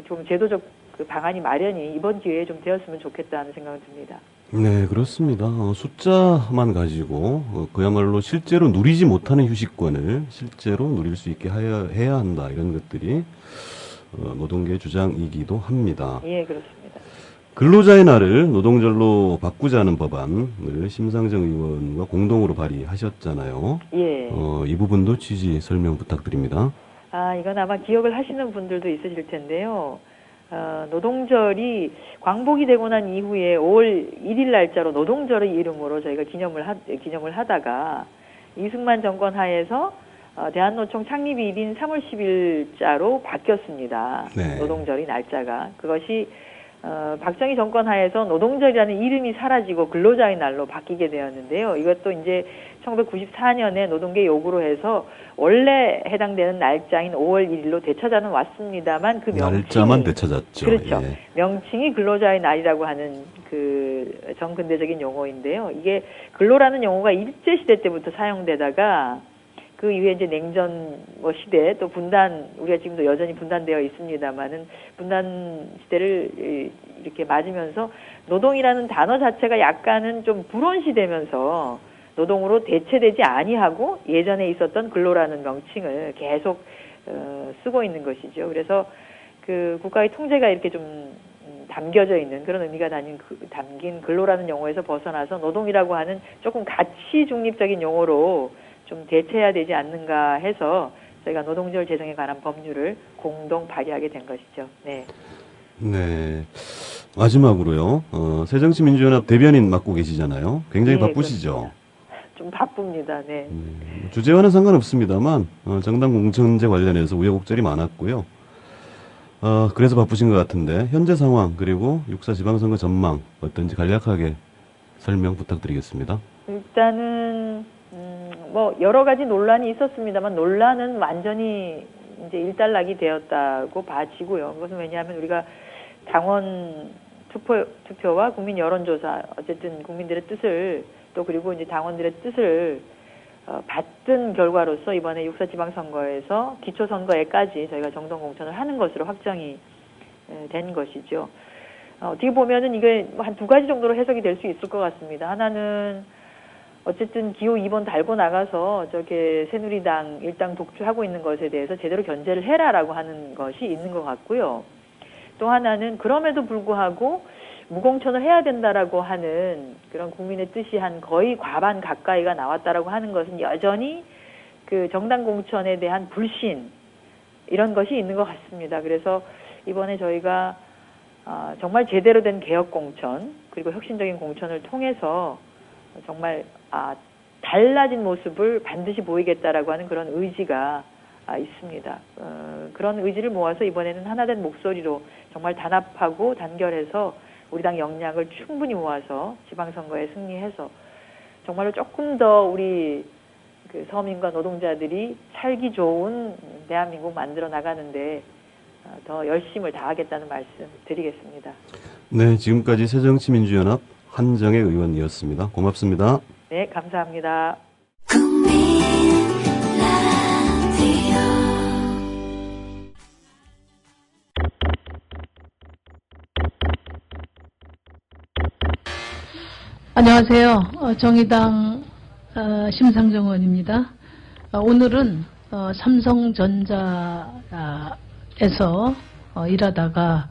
좀 제도적 그 방안이 마련이 이번 기회에 좀 되었으면 좋겠다는 생각은 듭니다. 네, 그렇습니다. 숫자만 가지고 그야말로 실제로 누리지 못하는 휴식권을 실제로 누릴 수 있게 해야 한다. 이런 것들이 노동계의 주장이기도 합니다. 예, 그렇습니다. 근로자의 날을 노동절로 바꾸자는 법안을 심상정 의원과 공동으로 발의하셨잖아요. 예. 이 부분도 취지 설명 부탁드립니다. 이건 아마 기억을 하시는 분들도 있으실 텐데요. 노동절이 광복이 되고 난 이후에 5월 1일 날짜로 노동절의 이름으로 저희가 기념을 하다가 이승만 정권 하에서 대한노총 창립일인 3월 10일자로 바뀌었습니다. 네. 노동절이 날짜가. 그것이 박정희 정권 하에서 노동절이라는 이름이 사라지고 근로자의 날로 바뀌게 되었는데요. 이것도 이제 1994년에 노동계 요구로 해서 원래 해당되는 날짜인 5월 1일로 되찾아는 왔습니다만 그 명칭이 날짜만 되찾았죠. 그렇죠. 예. 명칭이 근로자의 날이라고 하는 그 정근대적인 용어인데요. 이게 근로라는 용어가 일제시대 때부터 사용되다가 그 이후에 이제 냉전 시대 또 분단 우리가 지금도 여전히 분단되어 있습니다만은 분단 시대를 이렇게 맞으면서 노동이라는 단어 자체가 약간은 좀 불온시되면서 노동으로 대체되지 아니하고 예전에 있었던 근로라는 명칭을 계속 쓰고 있는 것이죠. 그래서 그 국가의 통제가 이렇게 좀 담겨져 있는 그런 의미가 담긴 근로라는 용어에서 벗어나서 노동이라고 하는 조금 가치 중립적인 용어로 좀 대체해야 되지 않는가 해서 저희가 노동절 제정에 관한 법률을 공동 발의하게 된 것이죠. 네. 네. 마지막으로요. 새정치민주연합 대변인 맡고 계시잖아요. 굉장히 네, 바쁘시죠? 그렇습니다. 좀 바쁩니다. 네. 주제와는 상관없습니다만 정당 공천제 관련해서 우여곡절이 많았고요. 그래서 바쁘신 것 같은데 현재 상황 그리고 6.4 지방선거 전망 어떤지 간략하게 설명 부탁드리겠습니다. 일단은 여러 가지 논란이 있었습니다만 논란은 완전히 이제 일단락이 되었다고 봐지고요. 그것은 왜냐하면 우리가 당원 투표와 국민 여론조사 어쨌든 국민들의 뜻을 또 그리고 이제 당원들의 뜻을 받은 결과로서 이번에 6.4 지방선거에서 기초선거에까지 저희가 정당 공천을 하는 것으로 확정이 된 것이죠. 어떻게 보면은 이게 한 두 가지 정도로 해석이 될 수 있을 것 같습니다. 하나는 어쨌든 기호 2번 달고 나가서 저게 새누리당 일당 독주하고 있는 것에 대해서 제대로 견제를 해라라고 하는 것이 있는 것 같고요. 또 하나는 그럼에도 불구하고 무공천을 해야 된다라고 하는 그런 국민의 뜻이 한 거의 과반 가까이가 나왔다라고 하는 것은 여전히 그 정당 공천에 대한 불신 이런 것이 있는 것 같습니다. 그래서 이번에 저희가 정말 제대로 된 개혁 공천 그리고 혁신적인 공천을 통해서 정말 달라진 모습을 반드시 보이겠다라고 하는 그런 의지가 있습니다. 그런 의지를 모아서 이번에는 하나된 목소리로 정말 단합하고 단결해서 우리 당 역량을 충분히 모아서 지방선거에 승리해서 정말로 조금 더 우리 그 서민과 노동자들이 살기 좋은 대한민국 만들어 나가는데 더 열심을 다하겠다는 말씀 드리겠습니다. 네, 지금까지 새정치민주연합 한정혜 의원이었습니다. 고맙습니다. 네, 감사합니다. 안녕하세요. 정의당 심상정 의원입니다. 오늘은 삼성전자에서 일하다가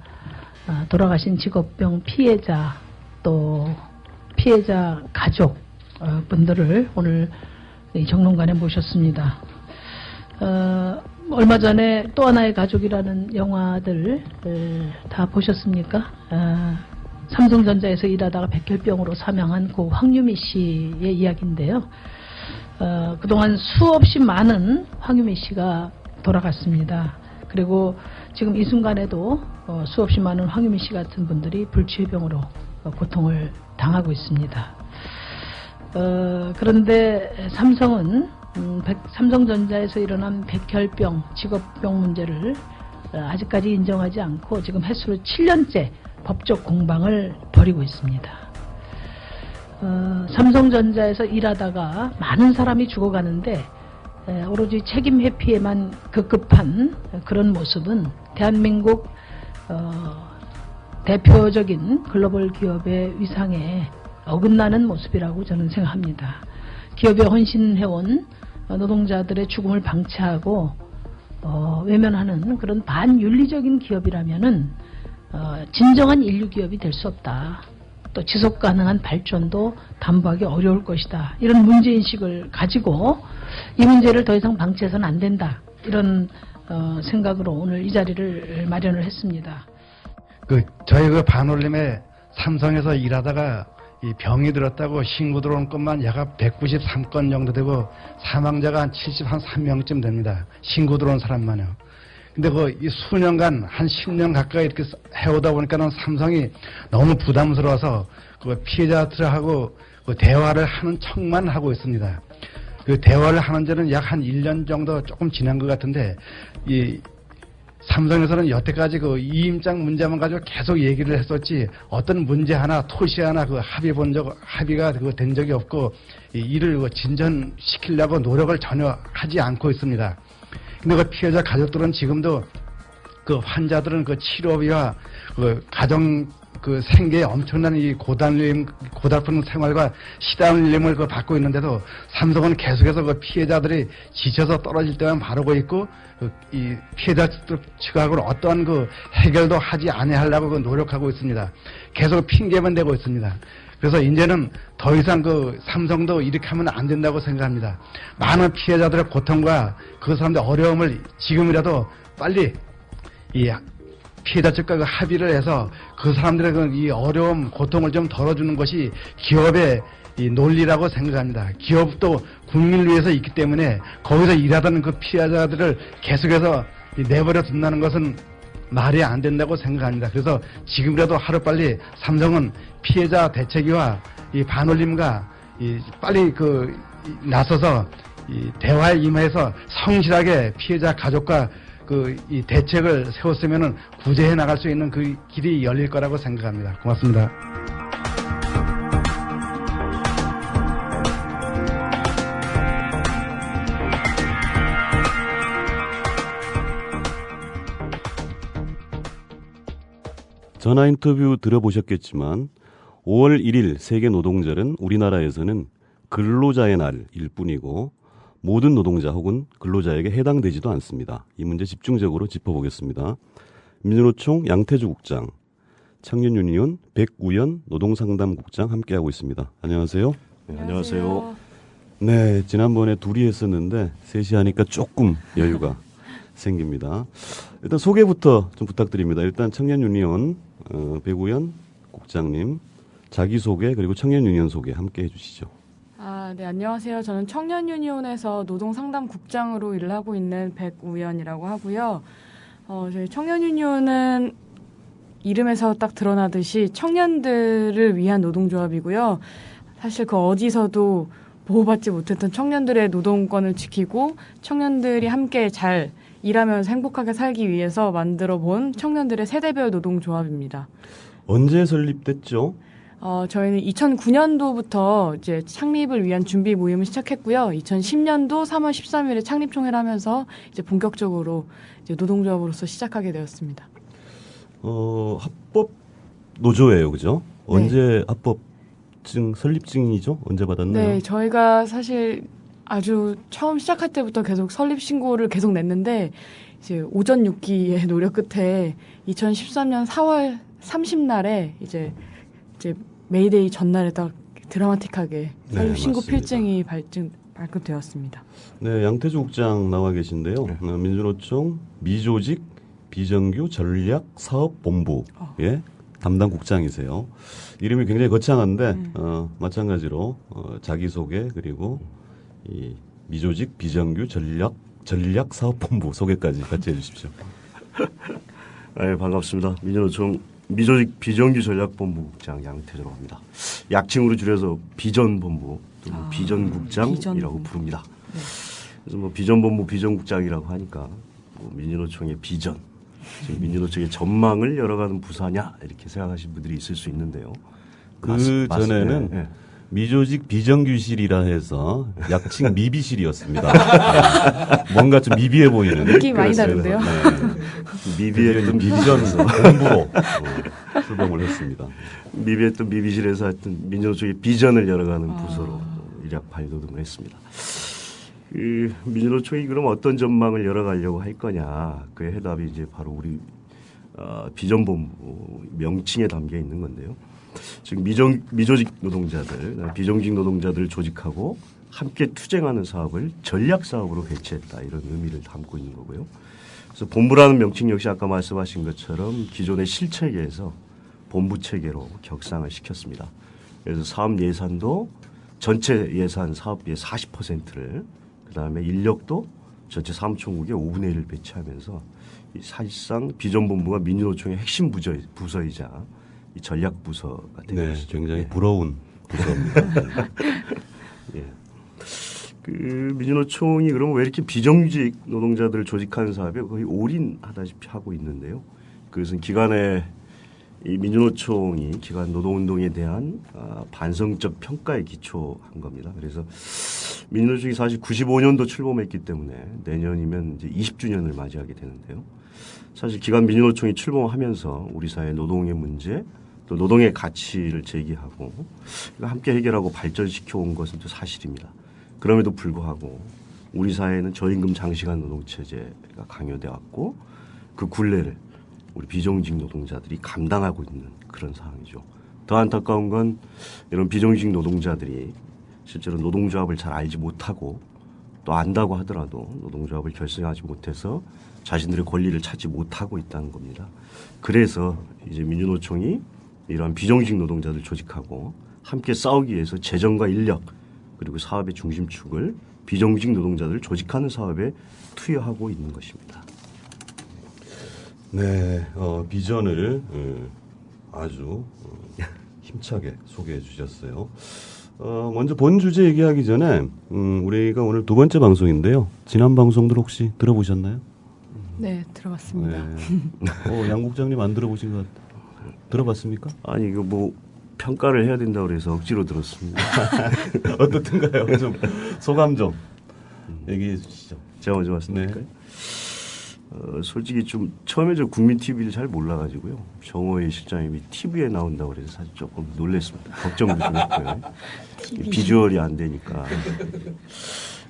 돌아가신 직업병 피해자 또 피해자 가족 분들을 오늘 정론관에 모셨습니다. 얼마 전에 또 하나의 가족이라는 영화들 다 보셨습니까? 삼성전자에서 일하다가 백혈병으로 사망한 고 황유미 씨의 이야기인데요. 그동안 수없이 많은 황유미 씨가 돌아갔습니다. 그리고 지금 이 순간에도 수없이 많은 황유미 씨 같은 분들이 불치병으로 고통을 당하고 있습니다. 그런데 삼성은 삼성전자에서 일어난 백혈병, 직업병 문제를 아직까지 인정하지 않고 지금 횟수로 7년째 법적 공방을 벌이고 있습니다. 삼성전자에서 일하다가 많은 사람이 죽어가는데 오로지 책임 회피에만 급급한 그런 모습은 대한민국 대표적인 글로벌 기업의 위상에 어긋나는 모습이라고 저는 생각합니다. 기업에 헌신해온 노동자들의 죽음을 방치하고 외면하는 그런 반윤리적인 기업이라면은 진정한 인류 기업이 될 수 없다. 또 지속 가능한 발전도 담보하기 어려울 것이다. 이런 문제인식을 가지고 이 문제를 더 이상 방치해서는 안 된다. 이런 생각으로 오늘 이 자리를 마련을 했습니다. 저희 반올림에 삼성에서 일하다가 이 병이 들었다고 신고 들어온 것만 약 193건 정도 되고 사망자가 한 73명쯤 됩니다. 신고 들어온 사람만요. 근데 이 수년간 한 10년 가까이 이렇게 해오다 보니까는 삼성이 너무 부담스러워서 그 피해자들하고 대화를 하는 척만 하고 있습니다. 그 대화를 하는 지는 약 한 1년 정도 조금 지난 것 같은데 이 삼성에서는 여태까지 이임장 문제만 가지고 계속 얘기를 했었지 어떤 문제 하나 토시 하나 합의가 된 적이 없고 이 일을 진전시키려고 노력을 전혀 하지 않고 있습니다. 근데 피해자 가족들은 지금도 환자들은 치료비와 가정 생계에 엄청난 이 고달픈 생활과 시달림을 받고 있는데도 삼성은 계속해서 피해자들이 지쳐서 떨어질 때만 바라고 있고 이 피해자 측하고는 어떠한 해결도 하지 않으려고 노력하고 있습니다. 계속 핑계만 대고 있습니다. 그래서 이제는 더 이상 삼성도 이렇게 하면 안 된다고 생각합니다. 많은 피해자들의 고통과 그 사람들의 어려움을 지금이라도 빨리 이 피해자 측과 합의를 해서 그 사람들의 이 어려움, 고통을 좀 덜어주는 것이 기업의 이 논리라고 생각합니다. 기업도 국민을 위해서 있기 때문에 거기서 일하던 피해자들을 계속해서 내버려 둔다는 것은 말이 안 된다고 생각합니다. 그래서 지금이라도 하루빨리 삼성은 피해자 대책위와 이 반올림과 빨리 나서서 이 대화에 임해서 성실하게 피해자 가족과 이 대책을 세웠으면은 구제해 나갈 수 있는 그 길이 열릴 거라고 생각합니다. 고맙습니다. 전화 인터뷰 들어보셨겠지만 5월 1일 세계 노동절은 우리나라에서는 근로자의 날일 뿐이고 모든 노동자 혹은 근로자에게 해당되지도 않습니다. 이 문제 집중적으로 짚어보겠습니다. 민주노총 양태주 국장, 청년유니온 백우연 노동상담국장 함께하고 있습니다. 안녕하세요. 네, 안녕하세요. 네, 지난번에 둘이 했었는데 셋이 하니까 조금 여유가 생깁니다. 일단 소개부터 좀 부탁드립니다. 일단 청년유니온 백우연 국장님 자기소개 그리고 청년유니온 소개 함께 해주시죠. 네, 안녕하세요. 저는 청년유니온에서 노동상담국장으로 일을 하고 있는 백우연이라고 하고요. 저희 청년유니온은 이름에서 딱 드러나듯이 청년들을 위한 노동조합이고요. 사실 그 어디서도 보호받지 못했던 청년들의 노동권을 지키고 청년들이 함께 잘 일하면서 행복하게 살기 위해서 만들어 본 청년들의 세대별 노동조합입니다. 언제 설립됐죠? 저희는 2009년도부터 이제 창립을 위한 준비 모임을 시작했고요. 2010년도 3월 13일에 창립총회를 하면서 이제 본격적으로 이제 노동조합으로서 시작하게 되었습니다. 합법 노조예요, 그죠? 네. 언제 합법증 설립증이죠? 언제 받았나요? 네, 저희가 사실 아주 처음 시작할 때부터 계속 설립 신고를 계속 냈는데 이제 오전 6기의 노력 끝에 2013년 4월 30날에 이제 메이데이 전날에 딱 드라마틱하게 설립 신고 필증이 발급되었습니다. 네, 양태주 국장 나와 계신데요. 민주노총 미조직 비정규 전략 사업본부의 담당 국장이세요. 이름이 굉장히 거창한데 마찬가지로 자기소개 그리고 이 미조직 비정규 전략 사업본부 소개까지 같이 해주십시오. 네, 반갑습니다. 민주노총 미조직 비정규 전략본부국장 양태조라고 합니다. 약칭으로 줄여서 비전본부 또는 비전국장이라고 부릅니다. 네. 그래서 뭐 비전본부 비전국장이라고 하니까 뭐 민주노총의 비전, 지금 민주노총의 전망을 열어가는 부서냐 이렇게 생각하시는 분들이 있을 수 있는데요. 그 전에는 네. 미조직 비정규실이라 해서 약칭 미비실이었습니다. 뭔가 좀 미비해 보이는 느낌이 많이 다른데요. 네. 미비했던 비전 본부로 출범을 했습니다. 미비했던 미비실에서 하여튼 민주노총의 비전을 열어가는 부서로 일약 발돋움을 했습니다. 그 민주노총이 그럼 어떤 전망을 열어가려고 할 거냐, 그의 해답이 이제 바로 우리 비전본부 명칭에 담겨 있는 건데요. 지금 미조직 노동자들, 비정직 노동자들을 조직하고 함께 투쟁하는 사업을 전략 사업으로 배치했다, 이런 의미를 담고 있는 거고요. 그래서 본부라는 명칭 역시 아까 말씀하신 것처럼 기존의 실체계에서 본부 체계로 격상을 시켰습니다. 그래서 사업 예산도 전체 예산 사업비의 40%를, 그다음에 인력도 전체 사무총국의 5분의 1을 배치하면서 사실상 비전본부가 민주노총의 핵심 부서이자 이 전략 부서가 되고 네, 있습니다. 굉장히 부러운 부서입니다. 예. 그 민주노총이 그러면 왜 이렇게 비정규직 노동자들을 조직하는 사업에 거의 올인하다시피 하고 있는데요. 그것은 기간에 이 민주노총이 기간 노동운동에 대한 반성적 평가에 기초한 겁니다. 그래서 민주노총이 사실 95년도 출범했기 때문에 내년이면 이제 20주년을 맞이하게 되는데요. 사실 기간 민주노총이 출범하면서 우리 사회 노동의 문제, 또 노동의 가치를 제기하고 함께 해결하고 발전시켜 온 것은 또 사실입니다. 그럼에도 불구하고 우리 사회는 저임금 장시간 노동체제가 강요돼 왔고 그 굴레를 우리 비정직 노동자들이 감당하고 있는 그런 상황이죠. 더 안타까운 건 이런 비정직 노동자들이 실제로 노동조합을 잘 알지 못하고 또 안다고 하더라도 노동조합을 결성하지 못해서 자신들의 권리를 찾지 못하고 있다는 겁니다. 그래서 이제 민주노총이 이러한 비정직 노동자들 조직하고 함께 싸우기 위해서 재정과 인력 그리고 사업의 중심축을 비정직 노동자들을 조직하는 사업에 투여하고 있는 것입니다. 네, 비전을 아주 힘차게 소개해 주셨어요. 먼저 본 주제 얘기하기 전에 우리가 오늘 두 번째 방송인데요. 지난 방송들 혹시 들어보셨나요? 네, 들어봤습니다. 네. 양 국장님 안 들어보신 것 같아요. 들어봤습니까? 아니 이거 뭐 평가를 해야 된다고 그래서 억지로 들었습니다. 어떻든가요? 좀 소감 좀 얘기해 주시죠. 제가 먼저 말씀드릴까요? 네. 솔직히 좀 처음에 저 국민 TV를 잘 몰라가지고요. 정호희 실장님이 TV에 나온다고 그래서 사실 조금 놀랐습니다. 걱정도 좀 했고요. 비주얼이 안 되니까.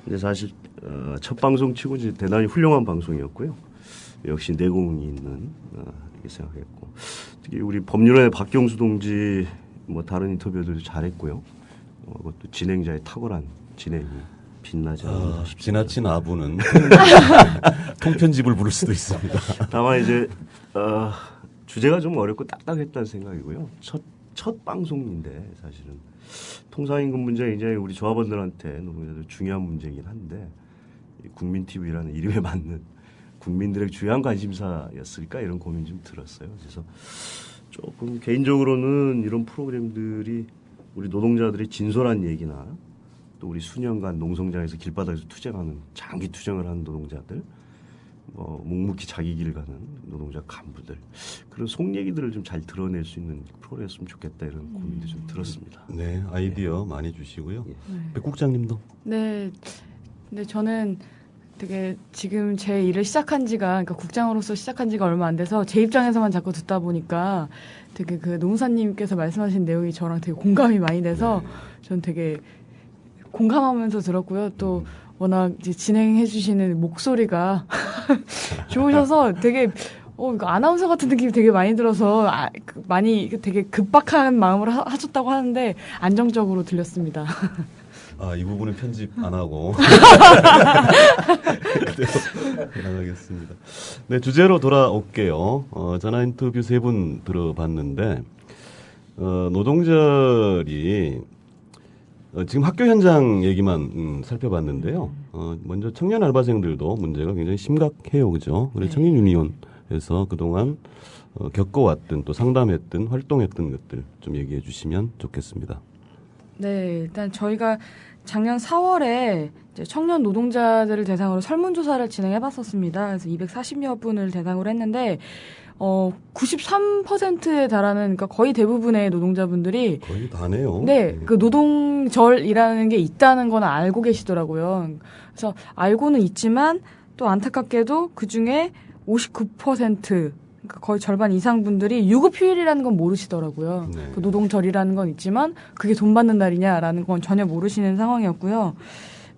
근데 사실 첫 방송 치고 이제 대단히 훌륭한 방송이었고요. 역시 내공이 있는 이렇게 생각했고 특히 우리 법률원의 박경수 동지 뭐 다른 인터뷰들도 잘했고요. 그것도 진행자의 탁월한 진행이 빛나지 않나 싶습니다. 지나친 아부는 통편집을 부를 수도 있습니다. 다만 이제 주제가 좀 어렵고 딱딱했다는 생각이고요. 첫 방송인데 사실은 통상임금 문제가 굉장히 우리 조합원들한테 너무 중요한 문제이긴 한데 국민 TV라는 이름에 맞는 국민들의 중요한 관심사였을까 이런 고민 좀 들었어요. 그래서 조금 개인적으로는 이런 프로그램들이 우리 노동자들의 진솔한 얘기나 또 우리 수년간 농성장에서 길바닥에서 투쟁하는 장기 투쟁을 하는 노동자들 묵묵히 자기 길 가는 노동자 간부들 그런 속 얘기들을 좀 잘 드러낼 수 있는 프로그램이었으면 좋겠다 이런 고민도 좀 들었습니다. 네, 아이디어 많이 주시고요. 백 국장님도. 네, 근데 저는 되게 지금 제 일을 시작한 지가 그러니까 국장으로서 시작한 지가 얼마 안 돼서 제 입장에서만 자꾸 듣다 보니까 되게 그 노무사님께서 말씀하신 내용이 저랑 되게 공감이 많이 돼서 전 되게 공감하면서 들었고요. 또 워낙 이제 진행해 주시는 목소리가 좋으셔서 되게 이거 아나운서 같은 느낌이 되게 많이 들어서 많이 되게 급박한 마음으로 하셨다고 하는데 안정적으로 들렸습니다. 이 부분은 편집 안 하고 나가겠습니다. 네, 주제로 돌아올게요. 전화 인터뷰 3분 들어봤는데 노동절이 지금 학교 현장 얘기만 살펴봤는데요. 먼저 청년 알바생들도 문제가 굉장히 심각해요, 그죠? 그래서 청년 유니온에서 그동안 겪어왔던 또 상담했던 활동했던 것들 좀 얘기해 주시면 좋겠습니다. 네, 일단 저희가 작년 4월에 이제 청년 노동자들을 대상으로 설문조사를 진행해봤었습니다. 그래서 240여 분을 대상으로 했는데 93%에 달하는 그러니까 거의 대부분의 노동자분들이 거의 다네요. 네, 그 노동절이라는 게 있다는 건 알고 계시더라고요. 그래서 알고는 있지만 또 안타깝게도 그 중에 59% 그러니까 거의 절반 이상 분들이 유급휴일이라는 건 모르시더라고요. 네. 그 노동절이라는 건 있지만 그게 돈 받는 날이냐라는 건 전혀 모르시는 상황이었고요.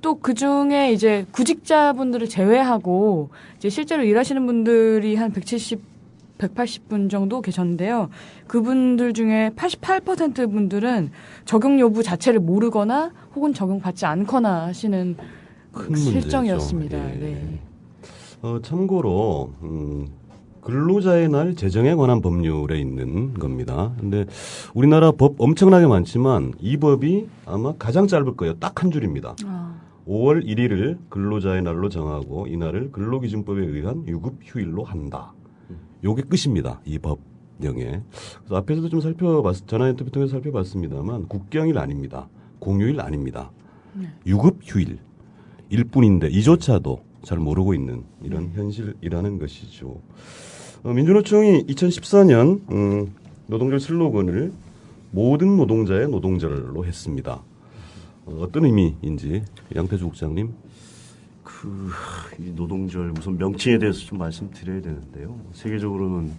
또 그 중에 이제 구직자분들을 제외하고 이제 실제로 일하시는 분들이 한 180분 정도 계셨는데요. 그분들 중에 88% 분들은 적용 여부 자체를 모르거나 혹은 적용받지 않거나 하시는 큰 실정이었습니다. 문제죠. 예. 네. 참고로 근로자의 날 제정에 관한 법률에 있는 겁니다. 근데 우리나라 법 엄청나게 많지만 이 법이 아마 가장 짧을 거예요. 딱 한 줄입니다. 5월 1일을 근로자의 날로 정하고 이날을 근로기준법에 의한 유급휴일로 한다. 요게 끝입니다. 이 법령에. 그래서 앞에서도 좀 전화 인터뷰 통해서 살펴봤습니다만 국경일 아닙니다. 공휴일 아닙니다. 유급휴일 일뿐인데 이조차도 잘 모르고 있는 이런 현실이라는 것이죠. 민주노총이 2014년 노동절 슬로건을 모든 노동자의 노동절로 했습니다. 어떤 의미인지 양태주 국장님. 이 노동절 우선 명칭에 대해서 좀 말씀드려야 되는데요. 세계적으로는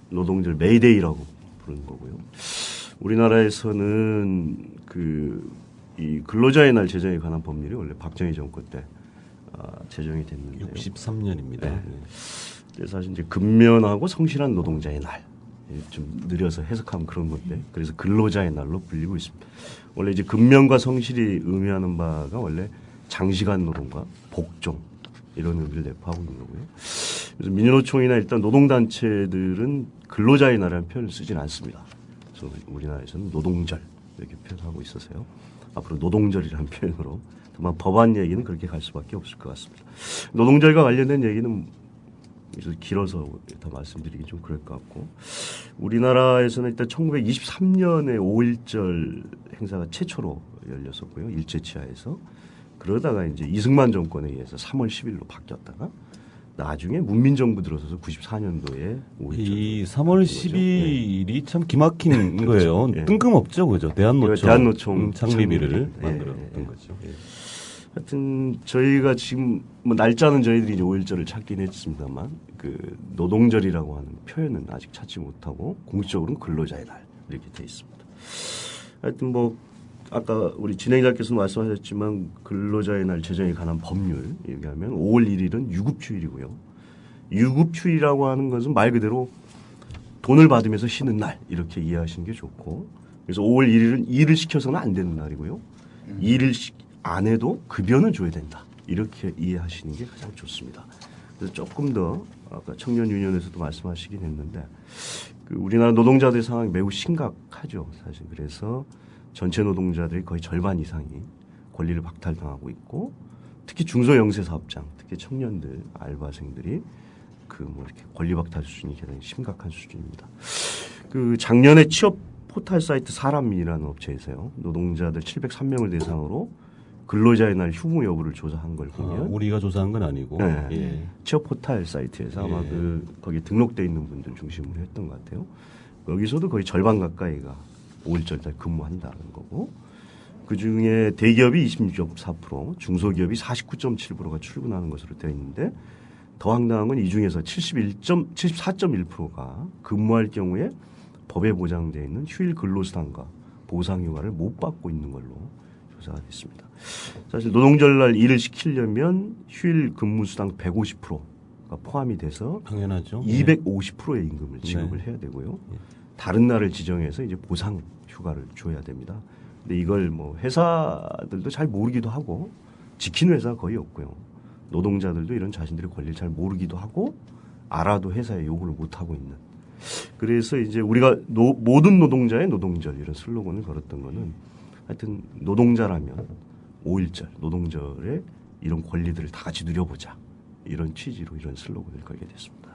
노동절 메이데이라고 부르는 거고요. 우리나라에서는 이 근로자의 날 제정에 관한 법률이 원래 박정희 정권 때 제정이 됐는데요. 63년입니다. 네. 사실 이제 근면하고 성실한 노동자의 날. 좀 느려서 해석하면 그런 건데 그래서 근로자의 날로 불리고 있습니다. 원래 이제 근면과 성실이 의미하는 바가 원래 장시간 노동과 복종 이런 의미를 내포하고 있는 거고요. 그래서 민주노총이나 일단 노동단체들은 근로자의 날이라는 표현을 쓰지는 않습니다. 그래서 우리나라에서는 노동절 이렇게 표현하고 있어서요. 앞으로 노동절이라는 표현으로 다만 법안 얘기는 그렇게 갈 수밖에 없을 것 같습니다. 노동절과 관련된 얘기는 길어서 다 말씀드리기 좀 그럴 것 같고 우리나라에서는 일단 1923년에 5.1절 행사가 최초로 열렸었고요. 일제치하에서 그러다가 이제 이승만 정권에 의해서 3월 10일로 바뀌었다가 나중에 문민정부 들어서서 94년도에 5.1절 이 3월 10일이 참 기막힌 거예요. 네. 뜬금없죠, 그죠? 대한노총 창립일을 만들었던 거죠. 예. 하여튼 저희가 지금 날짜는 저희들이 이제 5.1절을 찾긴 했습니다만 노동절이라고 하는 표현은 아직 찾지 못하고 공식적으로는 근로자의 날 이렇게 돼 있습니다. 하여튼 아까 우리 진행자께서 말씀하셨지만 근로자의 날 제정에 관한 법률 얘기하면 5월 1일은 유급휴일이고요. 유급휴일이라고 하는 것은 말 그대로 돈을 받으면서 쉬는 날 이렇게 이해하시는 게 좋고 그래서 5월 1일은 일을 시켜서는 안 되는 날이고요. 일을 안 해도 급여는 줘야 된다. 이렇게 이해하시는 게 가장 좋습니다. 그래서 조금 더 아까 청년유니온에서도 말씀하시긴 했는데 우리나라 노동자들의 상황이 매우 심각하죠. 사실 그래서 전체 노동자들이 거의 절반 이상이 권리를 박탈당하고 있고 특히 중소영세사업장, 특히 청년들, 알바생들이 이렇게 권리 박탈 수준이 굉장히 심각한 수준입니다. 작년에 취업 포털 사이트 사람민이라는 업체에서요. 노동자들 703명을 대상으로 근로자의 날 휴무 여부를 조사한 걸 보면 우리가 조사한 건 아니고 네. 예. 취업 포털 사이트에서 아마 거기 등록돼 있는 분들 중심으로 했던 것 같아요. 여기서도 거의 절반 가까이가 5일절 근무한다는 거고 그중에 대기업이 26.4%, 중소기업이 49.7%가 출근하는 것으로 되어 있는데 더 황당한 건 이 중에서 74.1%가 근무할 경우에 법에 보장되어 있는 휴일 근로수당과 보상휴가를 못 받고 있는 걸로 조사가 됐습니다. 사실 노동절날 일을 시키려면 휴일 근무수당 150%가 포함이 돼서 당연하죠. 250%의 임금을 지급을 해야 되고요. 다른 날을 지정해서 이제 보상 휴가를 줘야 됩니다. 근데 이걸 회사들도 잘 모르기도 하고 지키는 회사가 거의 없고요. 노동자들도 이런 자신들의 권리를 잘 모르기도 하고 알아도 회사에 요구를 못 하고 있는. 그래서 이제 우리가 모든 노동자의 노동절 이런 슬로건을 걸었던 거는 하여튼 노동자라면 5일절 노동절에 이런 권리들을 다 같이 누려보자 이런 취지로 이런 슬로건을 걸게 됐습니다.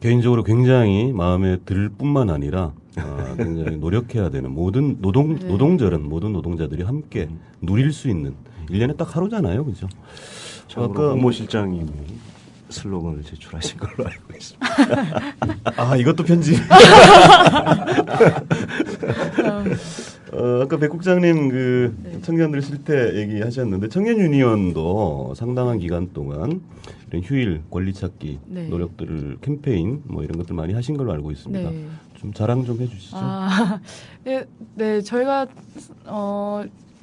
개인적으로 굉장히 마음에 들 뿐만 아니라 굉장히 노력해야 되는 모든 노동절은 모든 노동자들이 함께 누릴 수 있는 1년에 딱 하루잖아요. 그죠? 아까 홍모 실장님이 슬로건을 제출하신 걸로 알고 있습니다. 아, 이것도 편집. 아까 백 국장님 청년들 실태 얘기하셨는데 청년 유니온도 상당한 기간 동안 이런 휴일 권리 찾기 노력들을 캠페인 이런 것들 많이 하신 걸로 알고 있습니다. 네. 좀 자랑 좀 해주시죠. 네, 저희가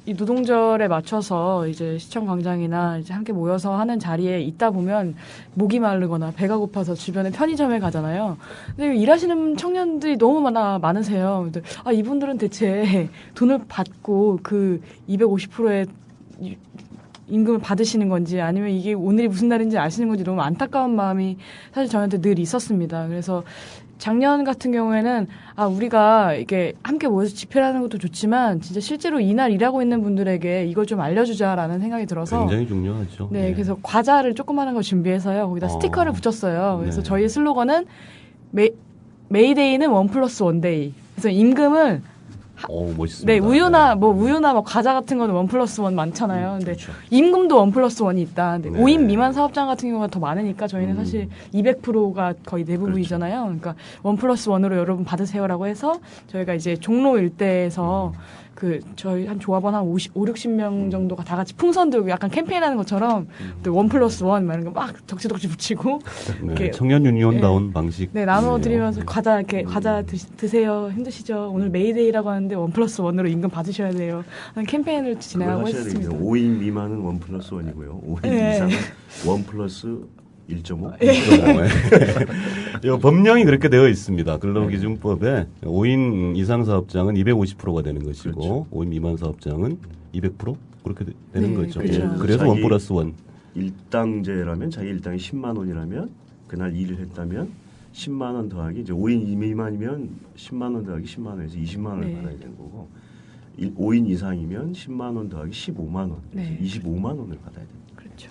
이 노동절에 맞춰서 이제 시청 광장이나 이제 함께 모여서 하는 자리에 있다 보면 목이 마르거나 배가 고파서 주변에 편의점에 가잖아요. 근데 일하시는 청년들이 너무 많으세요. 근데 이분들은 대체 돈을 받고 그 250%의 임금을 받으시는 건지 아니면 이게 오늘이 무슨 날인지 아시는 건지 너무 안타까운 마음이 사실 저한테 늘 있었습니다. 그래서 작년 같은 경우에는 우리가 이게 함께 모여서 집회를 하는 것도 좋지만 진짜 실제로 이날 일하고 있는 분들에게 이걸 좀 알려주자라는 생각이 들어서 굉장히 중요하죠. 네, 그래서 과자를 조그마한 거 준비해서요. 거기다 스티커를 붙였어요. 그래서 저희의 슬로건은 메이데이는 1+1데이. 그래서 임금을 멋있습니다. 네, 우유나 과자 같은 거는 1+1 많잖아요. 근데 임금도 1+1이 있다. 근데 5인 미만 사업장 같은 경우가 더 많으니까 저희는 사실 200%가 거의 대부분이잖아요. 그러니까 1+1으로 여러분 받으세요라고 해서 저희가 이제 종로 일대에서 저희 한 조합원 한 60명 정도가 다 같이 풍선 들고 약간 캠페인하는 것처럼 1+1 이런 거 막 덕지덕지 붙이고 네, 청년 유니온다운 방식. 네, 나눠드리면서 과자 드세요. 힘드시죠? 오늘 메이데이라고 하는데 1+1으로 임금 받으셔야 돼요. 하는 캠페인을 진행하고 있습니다. 5인 미만은 1+1이고요. 5인 이상은 1+1.5. 법령이 그렇게 되어 있습니다. 근로기준법에 5인 이상 사업장은 250%가 되는 것이고 5인 미만 사업장은 200% 그렇게 되는 거죠. 그렇죠. 그래서 1+1. 일당제라면 자기 일당이 10만 원이라면 그날 일을 했다면 10만 원 더하기 이제 5인 미만이면 10만 원 더하기 10만 원에서 20만 원을 받아야 되는 거고 5인 이상이면 10만 원 더하기 15만 원, 25만 원을 받아야 됩니다. 그렇죠.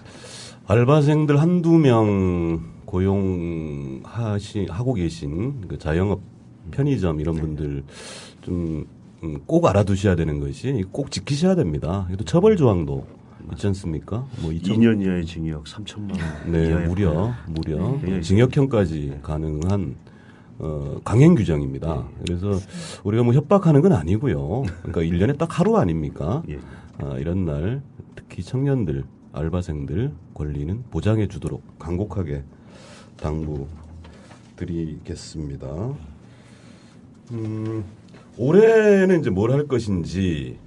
알바생들 한두 명 고용하고 계신 자영업, 편의점 이런 분들 좀 꼭 알아두셔야 되는 것이 꼭 지키셔야 됩니다. 또 처벌 조항도 있지 않습니까? 2년 이하의 징역 3천만 원. 네, 무려 징역형까지 가능한 강행 규정입니다. 그래서 우리가 협박하는 건 아니고요. 그러니까 1년에 딱 하루 아닙니까? 이런 날 특히 청년들, 알바생들 권리는 보장해 주도록 간곡하게 당부드리겠습니다. 올해는 이제 뭘 할 것인지를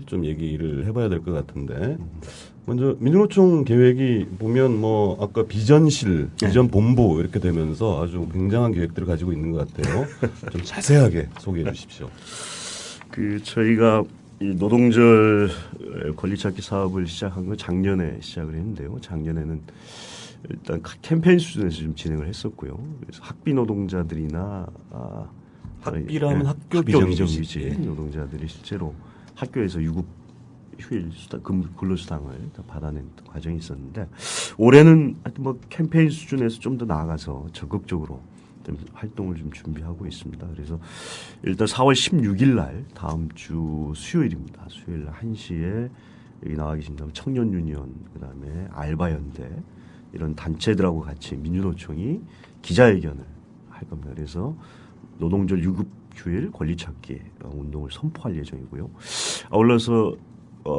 좀 얘기를 해봐야 될 것 같은데 먼저 민주노총 계획이 보면 뭐 아까 비전실, 비전 본부 이렇게 되면서 아주 굉장한 계획들을 가지고 있는 것 같아요. 좀 자세하게 소개해 주십시오. 저희가 이 노동절 권리찾기 사업을 시작한 건 작년에 시작을 했는데요. 작년에는 일단 캠페인 수준에서 좀 진행을 했었고요. 그래서 학비 노동자들이나 학비라면 학교 비정규직 노동자들이 실제로 학교에서 유급 휴일 수당, 근로수당을 받아낸 과정이 있었는데 올해는 하여튼 뭐 캠페인 수준에서 좀 더 나아가서 적극적으로 좀 활동을 좀 준비하고 있습니다. 그래서 일단 4월 16일 날 다음 주 수요일입니다. 수요일 1시에 여기 나와 계신다면 청년유니온 그다음에 알바연대 이런 단체들하고 같이 민주노총이 기자회견을 할 겁니다. 그래서 노동절 유급 휴일 권리찾기 운동을 선포할 예정이고요. 아울러서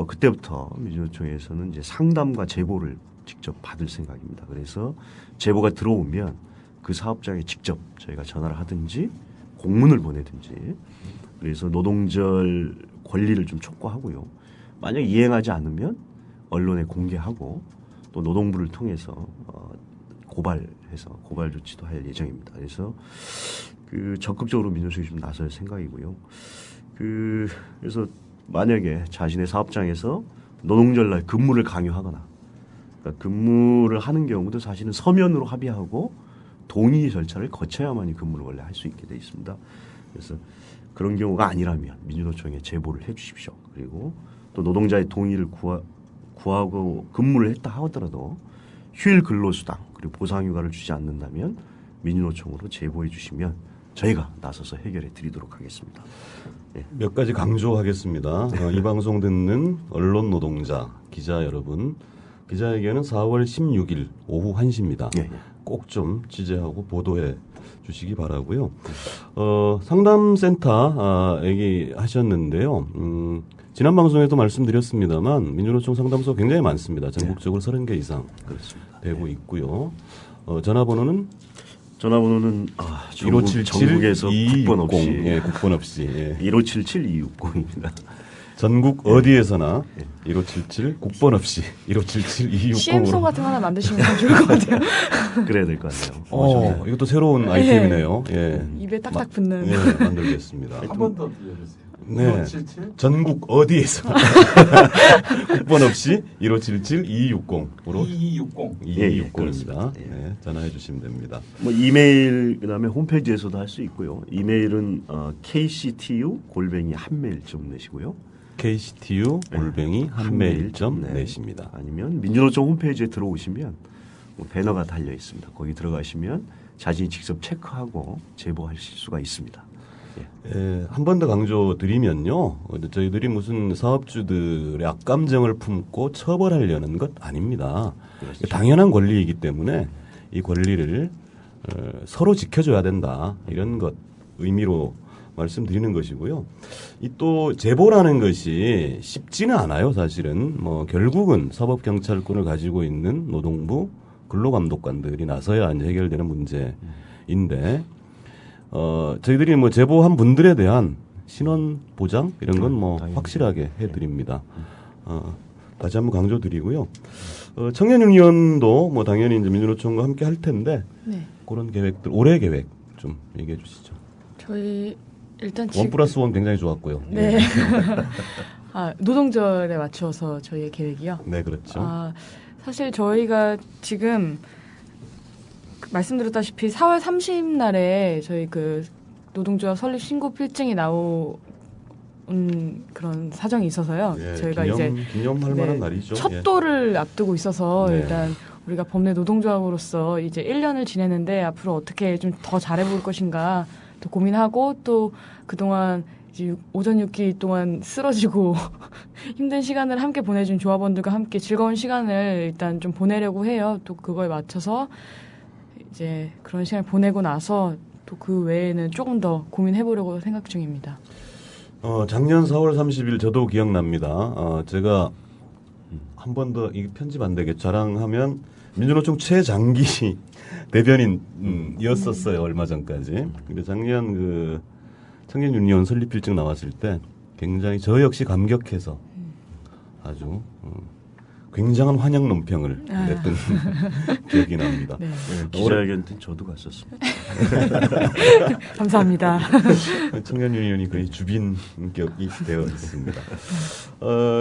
그때부터 민주노총에서는 이제 상담과 제보를 직접 받을 생각입니다. 그래서 제보가 들어오면 그 사업장에 직접 저희가 전화를 하든지 공문을 보내든지 그래서 노동절 권리를 좀 촉구하고요. 만약 이행하지 않으면 언론에 공개하고 또 노동부를 통해서 고발해서 고발 조치도 할 예정입니다. 그래서 적극적으로 민주노총이 좀 나설 생각이고요. 그래서 만약에 자신의 사업장에서 노동절날 근무를 강요하거나 그러니까 근무를 하는 경우도 사실은 서면으로 합의하고 동의 절차를 거쳐야만이 근무를 원래 할 수 있게 돼 있습니다. 그래서 그런 경우가 아니라면 민주노총에 제보를 해 주십시오. 그리고 또 노동자의 동의를 구하고 근무를 했다 하더라도 휴일 근로수당 그리고 보상휴가를 주지 않는다면 민주노총으로 제보해 주시면 저희가 나서서 해결해 드리도록 하겠습니다. 네. 몇 가지 강조하겠습니다. 이 방송 듣는 언론 노동자, 기자 여러분, 기자회견은 4월 16일 오후 1시입니다. 네. 꼭 좀 취재하고 보도해 주시기 바라고요. 상담센터 얘기하셨는데요. 지난 방송에도 말씀드렸습니다만 민주노총 상담소 굉장히 많습니다. 전국적으로 30개 이상 그렇습니다. 되고 있고요. 전화번호는 1577 전국에서 260, 국번 없이 예, 국번 없이 1577 260입니다. 전국 어디에서나 1577 국번 없이 1577 CM송 260으로 같은 거 하나 만드시면 좋을 것 같아요. 그래야 될 것 같네요. 이것도 새로운 아이템이네요. 예. 입에 딱딱 붙는. 예, 만들겠습니다. 한 번 더 들려주세요. 네. 1577? 전국 어디에서 국번 없이 1577 2260으로 2260입니다. 네, 전화해 주시면 됩니다. 뭐 이메일 그다음에 홈페이지에서도 할 수 있고요. 이메일은 kctu@한메일.net이고요. kctu@한메일.net입니다. 아니면 민주노총 홈페이지에 들어오시면 뭐 배너가 달려 있습니다. 거기 들어가시면 자신이 직접 체크하고 제보하실 수가 있습니다. 예, 한 번 더 강조드리면요. 저희들이 무슨 사업주들의 악감정을 품고 처벌하려는 것 아닙니다. 그렇죠. 당연한 권리이기 때문에 이 권리를 서로 지켜줘야 된다. 이런 것 의미로 말씀드리는 것이고요. 이 또 제보라는 것이 쉽지는 않아요. 사실은 뭐 결국은 사법경찰권을 가지고 있는 노동부 근로감독관들이 나서야 이제 해결되는 문제인데 저희들이 뭐 제보한 분들에 대한 신원 보장 이런 건 뭐 확실하게 해드립니다. 다시 한번 강조드리고요. 청년유니온도 뭐 당연히 이제 민주노총과 함께 할 텐데 네. 그런 계획들 올해 계획 좀 얘기해 주시죠. 저희 일단 1+1 굉장히 좋았고요. 네. 예. 노동절에 맞춰서 저희의 계획이요. 네, 그렇죠. 사실 저희가 지금 말씀드렸다시피 4월 30날에 저희 노동조합 설립 신고 필증이 나온 그런 사정이 있어서요. 예, 저희가 기념할 만한 날이죠. 첫 돌을 앞두고 있어서 네. 일단 우리가 법내 노동조합으로서 이제 1년을 지내는데 앞으로 어떻게 좀 더 잘해볼 것인가 또 고민하고 또 그동안 이제 오전 6기 동안 쓰러지고 힘든 시간을 함께 보내준 조합원들과 함께 즐거운 시간을 일단 좀 보내려고 해요. 또 그거에 맞춰서 이제 그런 시간을 보내고 나서 또 그 외에는 조금 더 고민해보려고 생각 중입니다. 작년 4월 30일 저도 기억납니다. 제가 한 번 더 이 편집 안 되게 자랑하면 민주노총 최장기 대변인이었었어요. 얼마 전까지. 근데 작년 청년유니온 설립 필증 나왔을 때 굉장히 저 역시 감격해서 아주 굉장한 환영 논평을 냈던 기억이 납니다. 네. 기자회견 때 저도 갔었습니다. 감사합니다. 청년유니온이 거의 주빈격이 되어 있습니다.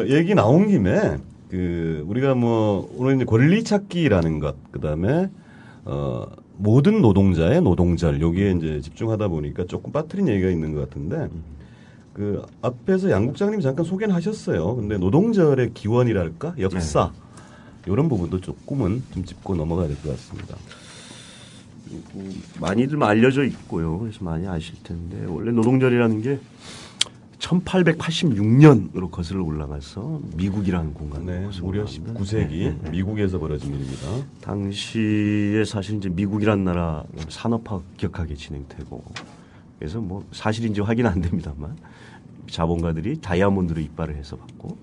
얘기 나온 김에 우리가 오늘 이제 권리 찾기라는 것, 그다음에 모든 노동자의 노동절 여기에 이제 집중하다 보니까 조금 빠뜨린 얘기가 있는 것 같은데. 앞에서 양 국장님이 잠깐 소개는 하셨어요. 근데 노동절의 기원이랄까? 역사. 이런 부분도 조금은 좀 짚고 넘어가야 될 것 같습니다. 많이들 알려져 있고요. 그래서 많이 아실 텐데, 원래 노동절이라는 게 1886년으로 거슬러 올라가서 미국이라는 공간에 무려 19세기 미국에서 벌어진 일입니다. 당시에 사실 이제 미국이란 나라 산업화 급격하게 진행되고, 그래서 사실인지 확인 안 됩니다만 자본가들이 다이아몬드로 이빨을 해서 받고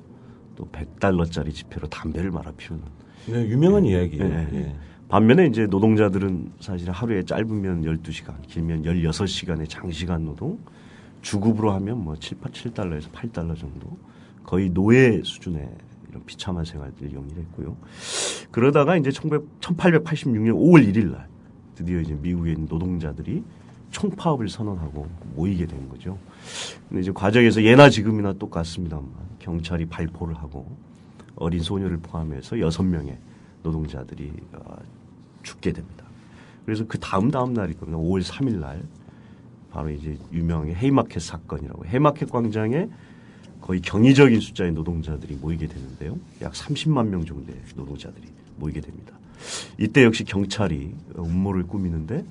또 $100짜리 지폐로 담배를 말아 피우는 유명한 이야기예요. 예. 반면에 이제 노동자들은 사실 하루에 짧으면 12시간, 길면 16시간의 장시간 노동, 주급으로 하면 7달러에서 $8 정도, 거의 노예 수준의 이런 비참한 생활들을 영위했고요. 그러다가 이제 1886년 5월 1일 날 드디어 이제 미국에 있는 노동자들이 총파업을 선언하고 모이게 된 거죠. 근데 이제 과정에서 예나 지금이나 똑같습니다만 경찰이 발포를 하고 어린 소녀를 포함해서 6명의 노동자들이 죽게 됩니다. 그래서 그 다음 날일 겁니다. 5월 3일 날 바로 이제 유명한 헤이마켓 사건이라고, 해마켓 광장에 거의 경이적인 숫자의 노동자들이 모이게 되는데요. 약 30만 명 정도의 노동자들이 모이게 됩니다. 이때 역시 경찰이 음모를 꾸미는데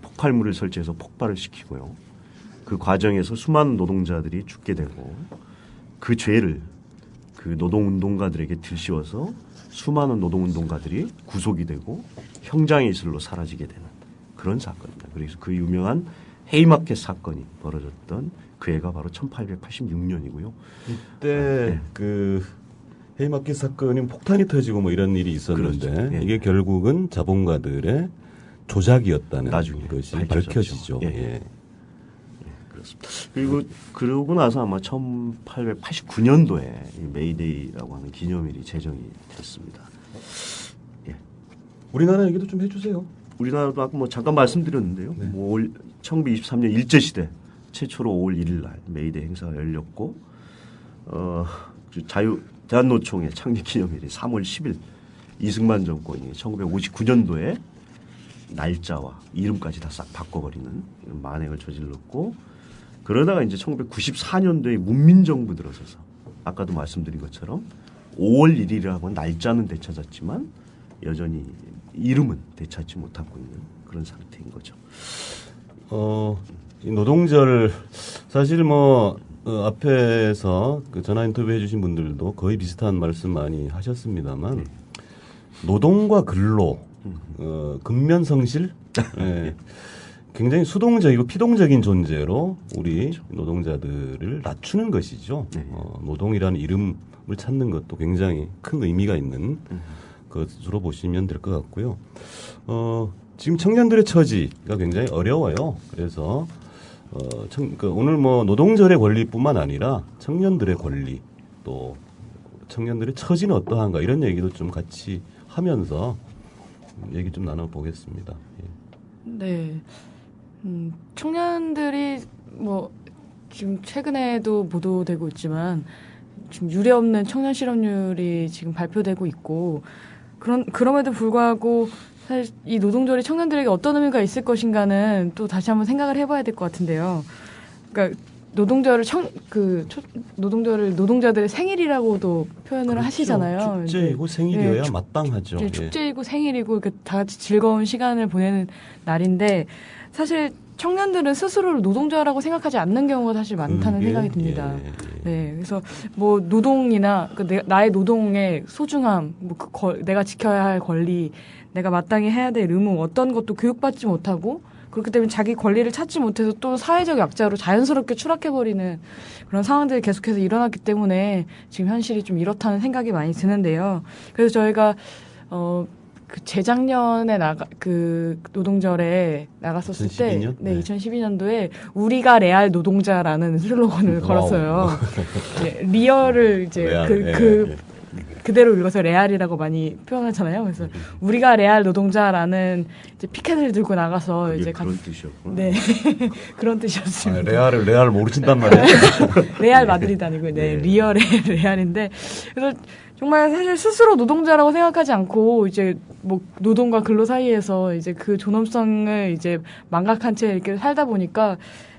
폭발물을 설치해서 폭발을 시키고요. 그 과정에서 수많은 노동자들이 죽게 되고, 그 죄를 그 노동운동가들에게 들씌워서 수많은 노동운동가들이 구속이 되고 형장의 이슬로 사라지게 되는 그런 사건입니다. 그래서 그 유명한 헤이마켓 사건이 벌어졌던 그 해가 바로 1886년이고요. 이때 헤이마켓 사건이 폭탄이 터지고 이런 일이 있었는데, 그렇죠. 이게 결국은 자본가들의 조작이었다는 나중에 것이 밝혀지죠. 예, 그렇습니다. 그러고 나서 아마 1889년도에 메이데이라고 하는 기념일이 제정이 됐습니다. 예. 우리나라 얘기도 좀 해주세요. 우리나라도 아까 잠깐 말씀드렸는데요. 1923년 일제시대 최초로 5월 1일 날 메이데이 행사가 열렸고, 대한노총의 창립 기념일이 3월 10일 이승만 정권이 1959년도에 날짜와 이름까지 다 싹 바꿔버리는 이런 만행을 저질렀고, 그러다가 이제 1994년도에 문민정부 들어서서 아까도 말씀드린 것처럼 5월 1일이라고 날짜는 되찾았지만 여전히 이름은 되찾지 못하고 있는 그런 상태인 거죠. 이 노동절 사실 앞에서 전화 인터뷰 해주신 분들도 거의 비슷한 말씀 많이 하셨습니다만, 노동과 근로, 근면성실, 굉장히 수동적이고 피동적인 존재로 우리 그렇죠. 노동자들을 낮추는 것이죠. 노동이라는 이름을 찾는 것도 굉장히 큰 의미가 있는 것으로 보시면 될 것 같고요. 지금 청년들의 처지가 굉장히 어려워요. 그래서 오늘 노동절의 권리뿐만 아니라 청년들의 권리, 또 청년들의 처지는 어떠한가, 이런 얘기도 좀 같이 하면서 얘기 좀 나눠보겠습니다. 네. 청년들이 지금 최근에도 보도되고 있지만 지금 유례없는 청년 실업률이 지금 발표되고 있고, 그럼에도 불구하고 사실 이 노동절이 청년들에게 어떤 의미가 있을 것인가는 또 다시 한번 생각을 해봐야 될 것 같은데요. 그러니까 노동절을 노동자들의 생일이라고도 표현을 그렇죠. 하시잖아요. 축제이고 생일이어야 마땅하죠. 축제이고 생일이고 다 같이 즐거운 시간을 보내는 날인데, 사실 청년들은 스스로를 노동자라고 생각하지 않는 경우가 사실 많다는 생각이 듭니다. 네, 그래서 노동이나 나의 노동의 소중함, 내가 지켜야 할 권리, 내가 마땅히 해야 될 의무, 어떤 것도 교육받지 못하고, 그렇기 때문에 자기 권리를 찾지 못해서 또 사회적 약자로 자연스럽게 추락해버리는 그런 상황들이 계속해서 일어났기 때문에 지금 현실이 좀 이렇다는 생각이 많이 드는데요. 그래서 저희가 재작년에 노동절에 나갔었을 2012년? 때, 2012년도에 우리가 레알 노동자라는 슬로건을 걸었어요. 네, 리얼을 이제 그대로 읽어서 레알이라고 많이 표현하잖아요. 그래서 우리가 레알 노동자라는 이제 피켓을 들고 나가서 이제 그런 뜻이었구나. 네. 그런 뜻이었습니다. 레알을 모르신단 말이에요. 레알 마드리드 아니고요. 네. 리얼의 레알인데 그래서 정말 사실 스스로 노동자라고 생각하지 않고 이제 뭐 노동과 근로 사이에서 이제 그 존엄성을 이제 망각한 채 이렇게 살다 보니까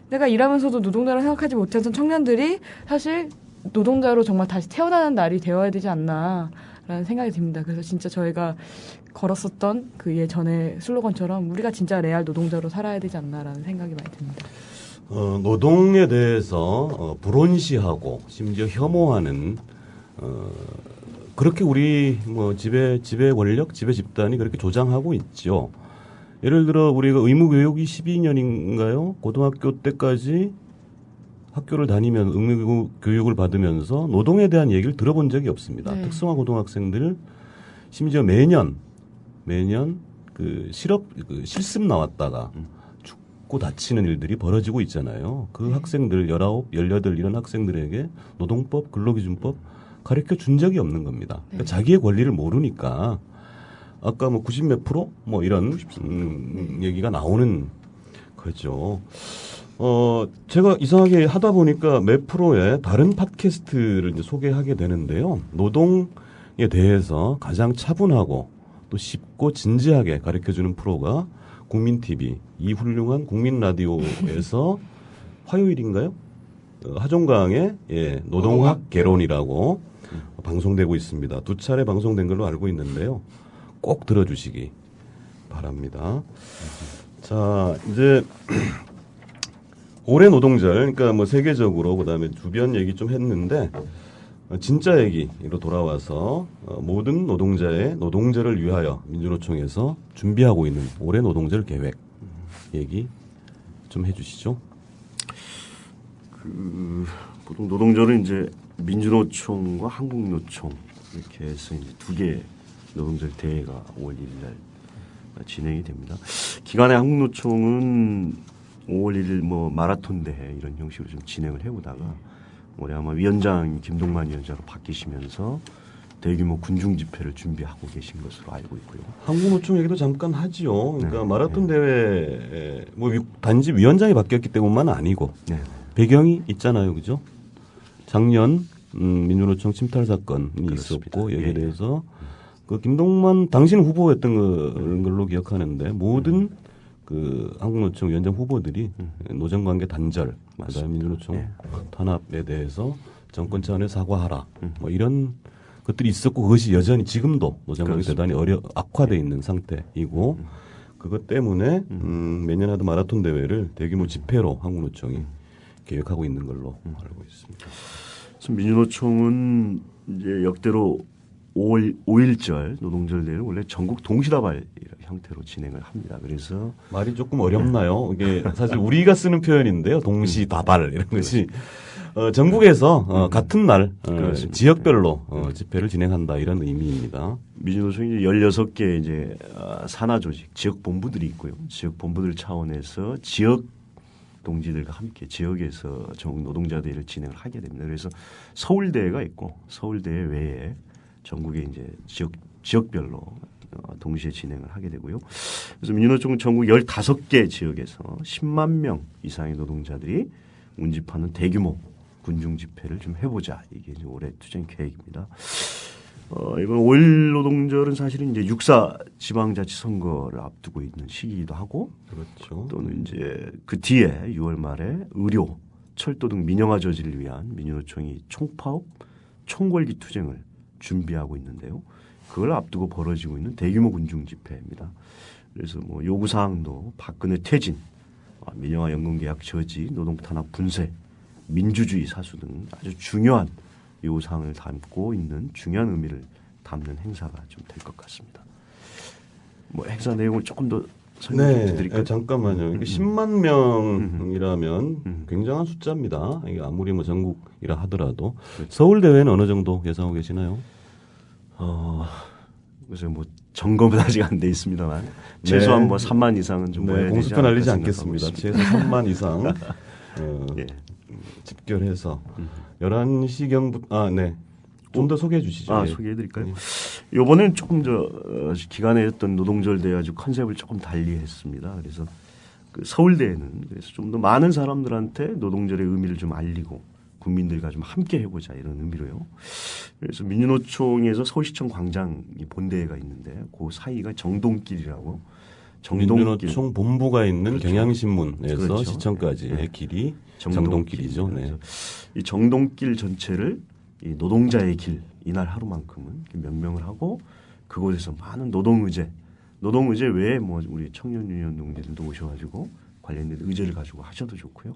내가 일하면서도 노동자라고 생각하지 못했던 청년들이 사실 노동자로 정말 다시 태어나는 날이 되어야 되지 않나라는 생각이 듭니다. 그래서 진짜 저희가 걸었었던 그 예전의 슬로건처럼 우리가 진짜 레알 노동자로 살아야 되지 않나라는 생각이 많이 듭니다. 노동에 대해서 불온시하고 심지어 혐오하는 그렇게 우리 뭐 지배 권력, 지배 집단이 그렇게 조장하고 있죠. 예를 들어 우리가 의무교육이 12년인가요? 고등학교 때까지 학교를 다니면 의무교육을 받으면서 노동에 대한 얘기를 들어본 적이 없습니다. 네. 특성화 고등학생들 심지어 매년 그 실습 나왔다가 죽고 다치는 일들이 벌어지고 있잖아요. 그 학생들 19, 18 이런 학생들에게 노동법, 근로기준법 가르쳐 준 적이 없는 겁니다. 그러니까 자기의 권리를 모르니까 아까 뭐 90 몇 프로 뭐 이런 얘기가 나오는 거죠. 제가 이상하게 하다 보니까 몇 프로의 다른 팟캐스트를 이제 소개하게 되는데요. 노동에 대해서 가장 차분하고 또 쉽고 진지하게 가르쳐주는 프로가 국민TV, 이 훌륭한 국민라디오에서 화요일인가요? 하종강의 노동학 개론이라고 방송되고 있습니다. 2차례 방송된 걸로 알고 있는데요. 꼭 들어주시기 바랍니다. 자, 이제 올해 노동절, 그러니까 뭐 세계적으로 그다음에 주변 얘기 좀 했는데 진짜 얘기로 돌아와서 모든 노동자의 노동절을 위하여 민주노총에서 준비하고 있는 올해 노동절 계획 얘기 좀 해주시죠. 보통 노동절은 이제 민주노총과 한국노총 이렇게 해서 이제 두 개의 노동절 대회가 5월 1일 날 진행이 됩니다. 기간에 한국노총은 5월 1일 뭐 마라톤 대회 이런 형식으로 좀 진행을 해보다가 올해 아마 위원장 김동만 위원장으로 바뀌시면서 대규모 군중 집회를 준비하고 계신 것으로 알고 있고요. 한국노총 얘기도 잠깐 하지요. 그러니까 마라톤 대회 뭐 단지 위원장이 바뀌었기 때문만 아니고 배경이 있잖아요, 그죠? 작년 민주노총 침탈 사건이 있었고 여기에 대해서 그 김동만 당신 후보였던 걸로 기억하는데 모든 그 한국노총 위원장 후보들이 노정관계 단절, 그다음에 민주노총 탄압에 대해서 정권 차원에서 사과하라, 뭐 이런 것들이 있었고 그것이 여전히 지금도 노정관계 대단히 악화돼 있는 상태이고 그것 때문에 매년 하던 마라톤 대회를 대규모 집회로 한국노총이 계획하고 있는 걸로 알고 있습니다. 민주노총은 이제 역대로 5월 5일절 노동절 대회를 원래 전국 동시다발 형태로 진행을 합니다. 그래서 말이 조금 어렵나요? 이게 사실 우리가 쓰는 표현인데요. 동시다발 이런 것이 전국에서 같은 날 지역별로 집회를 진행한다 이런 의미입니다. 민주노총이 16개 이제 산하 조직, 지역 본부들이 있고요. 지역 본부들 차원에서 지역 동지들과 함께 지역에서 노동자대회를 진행을 하게 됩니다. 그래서 서울대회가 있고 서울대회 외에 전국에 이제 지역별로 동시에 진행을 하게 되고요. 그래서 민주노총은 전국 15개 지역에서 10만 명 이상의 노동자들이 운집하는 대규모 군중 집회를 좀 해보자. 이게 이제 올해 투쟁 계획입니다. 이번 5일 노동절은 사실은 이제 6.4 지방자치선거를 앞두고 있는 시기이기도 하고, 그렇죠. 또는 이제 그 뒤에 6월 말에 의료, 철도 등 민영화 저지를 위한 민주노총이 총파업, 총궐기 투쟁을 준비하고 있는데요. 그걸 앞두고 벌어지고 있는 대규모 군중 집회입니다. 그래서 뭐 요구사항도 박근혜 퇴진, 민영화 연금계약 저지, 노동탄압 분쇄, 민주주의 사수 등 아주 중요한 요구사항을 담고 있는 중요한 의미를 담는 행사가 좀 될 것 같습니다. 뭐 행사 내용을 조금 더 설명해 드릴까요? 잠깐만요. 10만 명이라면 굉장한 숫자입니다. 이게 아무리 뭐 전국이라 하더라도 그렇죠. 서울 대회는 어느 정도 예상하고 계시나요? 그래서 뭐 점검은 아직 안 돼 있습니다만 최소한 뭐 3만 이상은 좀 모여야 되지 공수표 날리지 않겠습니다. 최소 3만 이상 집결해서 11시경부터 좀 더 소개해 주시죠. 아, 예. 소개해드릴까요? 이번엔 조금 기간에 했던 노동절 대회 아주 컨셉을 조금 달리 했습니다. 그래서 그 서울대에는 그래서 좀 더 많은 사람들한테 노동절의 의미를 좀 알리고 국민들과 좀 함께 해보자 이런 의미로요. 그래서 민주노총에서 서울시청 광장이 본대회가 있는데 그 사이가 정동길이라고. 민주노총 본부가 있는 그렇죠. 경향신문에서 그렇죠. 시청까지의 네. 길이 정동길이죠. 네. 이 정동길 전체를 이 노동자의 길 이날 하루만큼은 명명을 하고 그곳에서 많은 노동의제 외에 뭐 우리 청년유니언 동지들도 오셔가지고 관련된 의제를 가지고 하셔도 좋고요.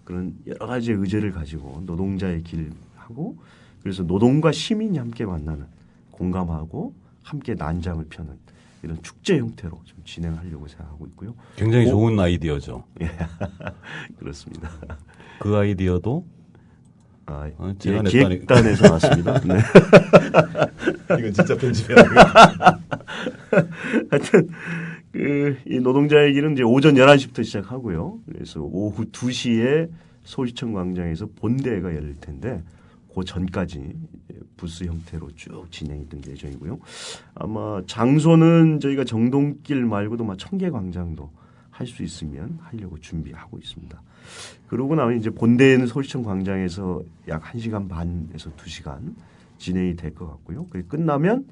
그런 여러 가지의 의제를 가지고 노동자의 길 하고 그래서 노동과 시민이 함께 만나는 공감하고 함께 난장을 펴는 이런 축제 형태로 좀 진행하려고 생각하고 있고요. 굉장히 좋은 아이디어죠. 예, 그렇습니다. 그 아이디어도 제가 기획단에서 나왔습니다. 네. 이건 진짜 편집해야 돼요. 하여튼 이 노동자의 길은 이제 오전 11시부터 시작하고요. 그래서 오후 2시에 서울시청 광장에서 본대회가 열릴 텐데 그 전까지 부스 형태로 쭉 진행이 될 예정이고요. 아마 장소는 저희가 정동길 말고도 막 청계광장도 할 수 있으면 하려고 준비하고 있습니다. 그러고 나면 이제 본대회는 서울시청 광장에서 약 1시간 반에서 2시간 진행이 될 것 같고요. 그게 끝나면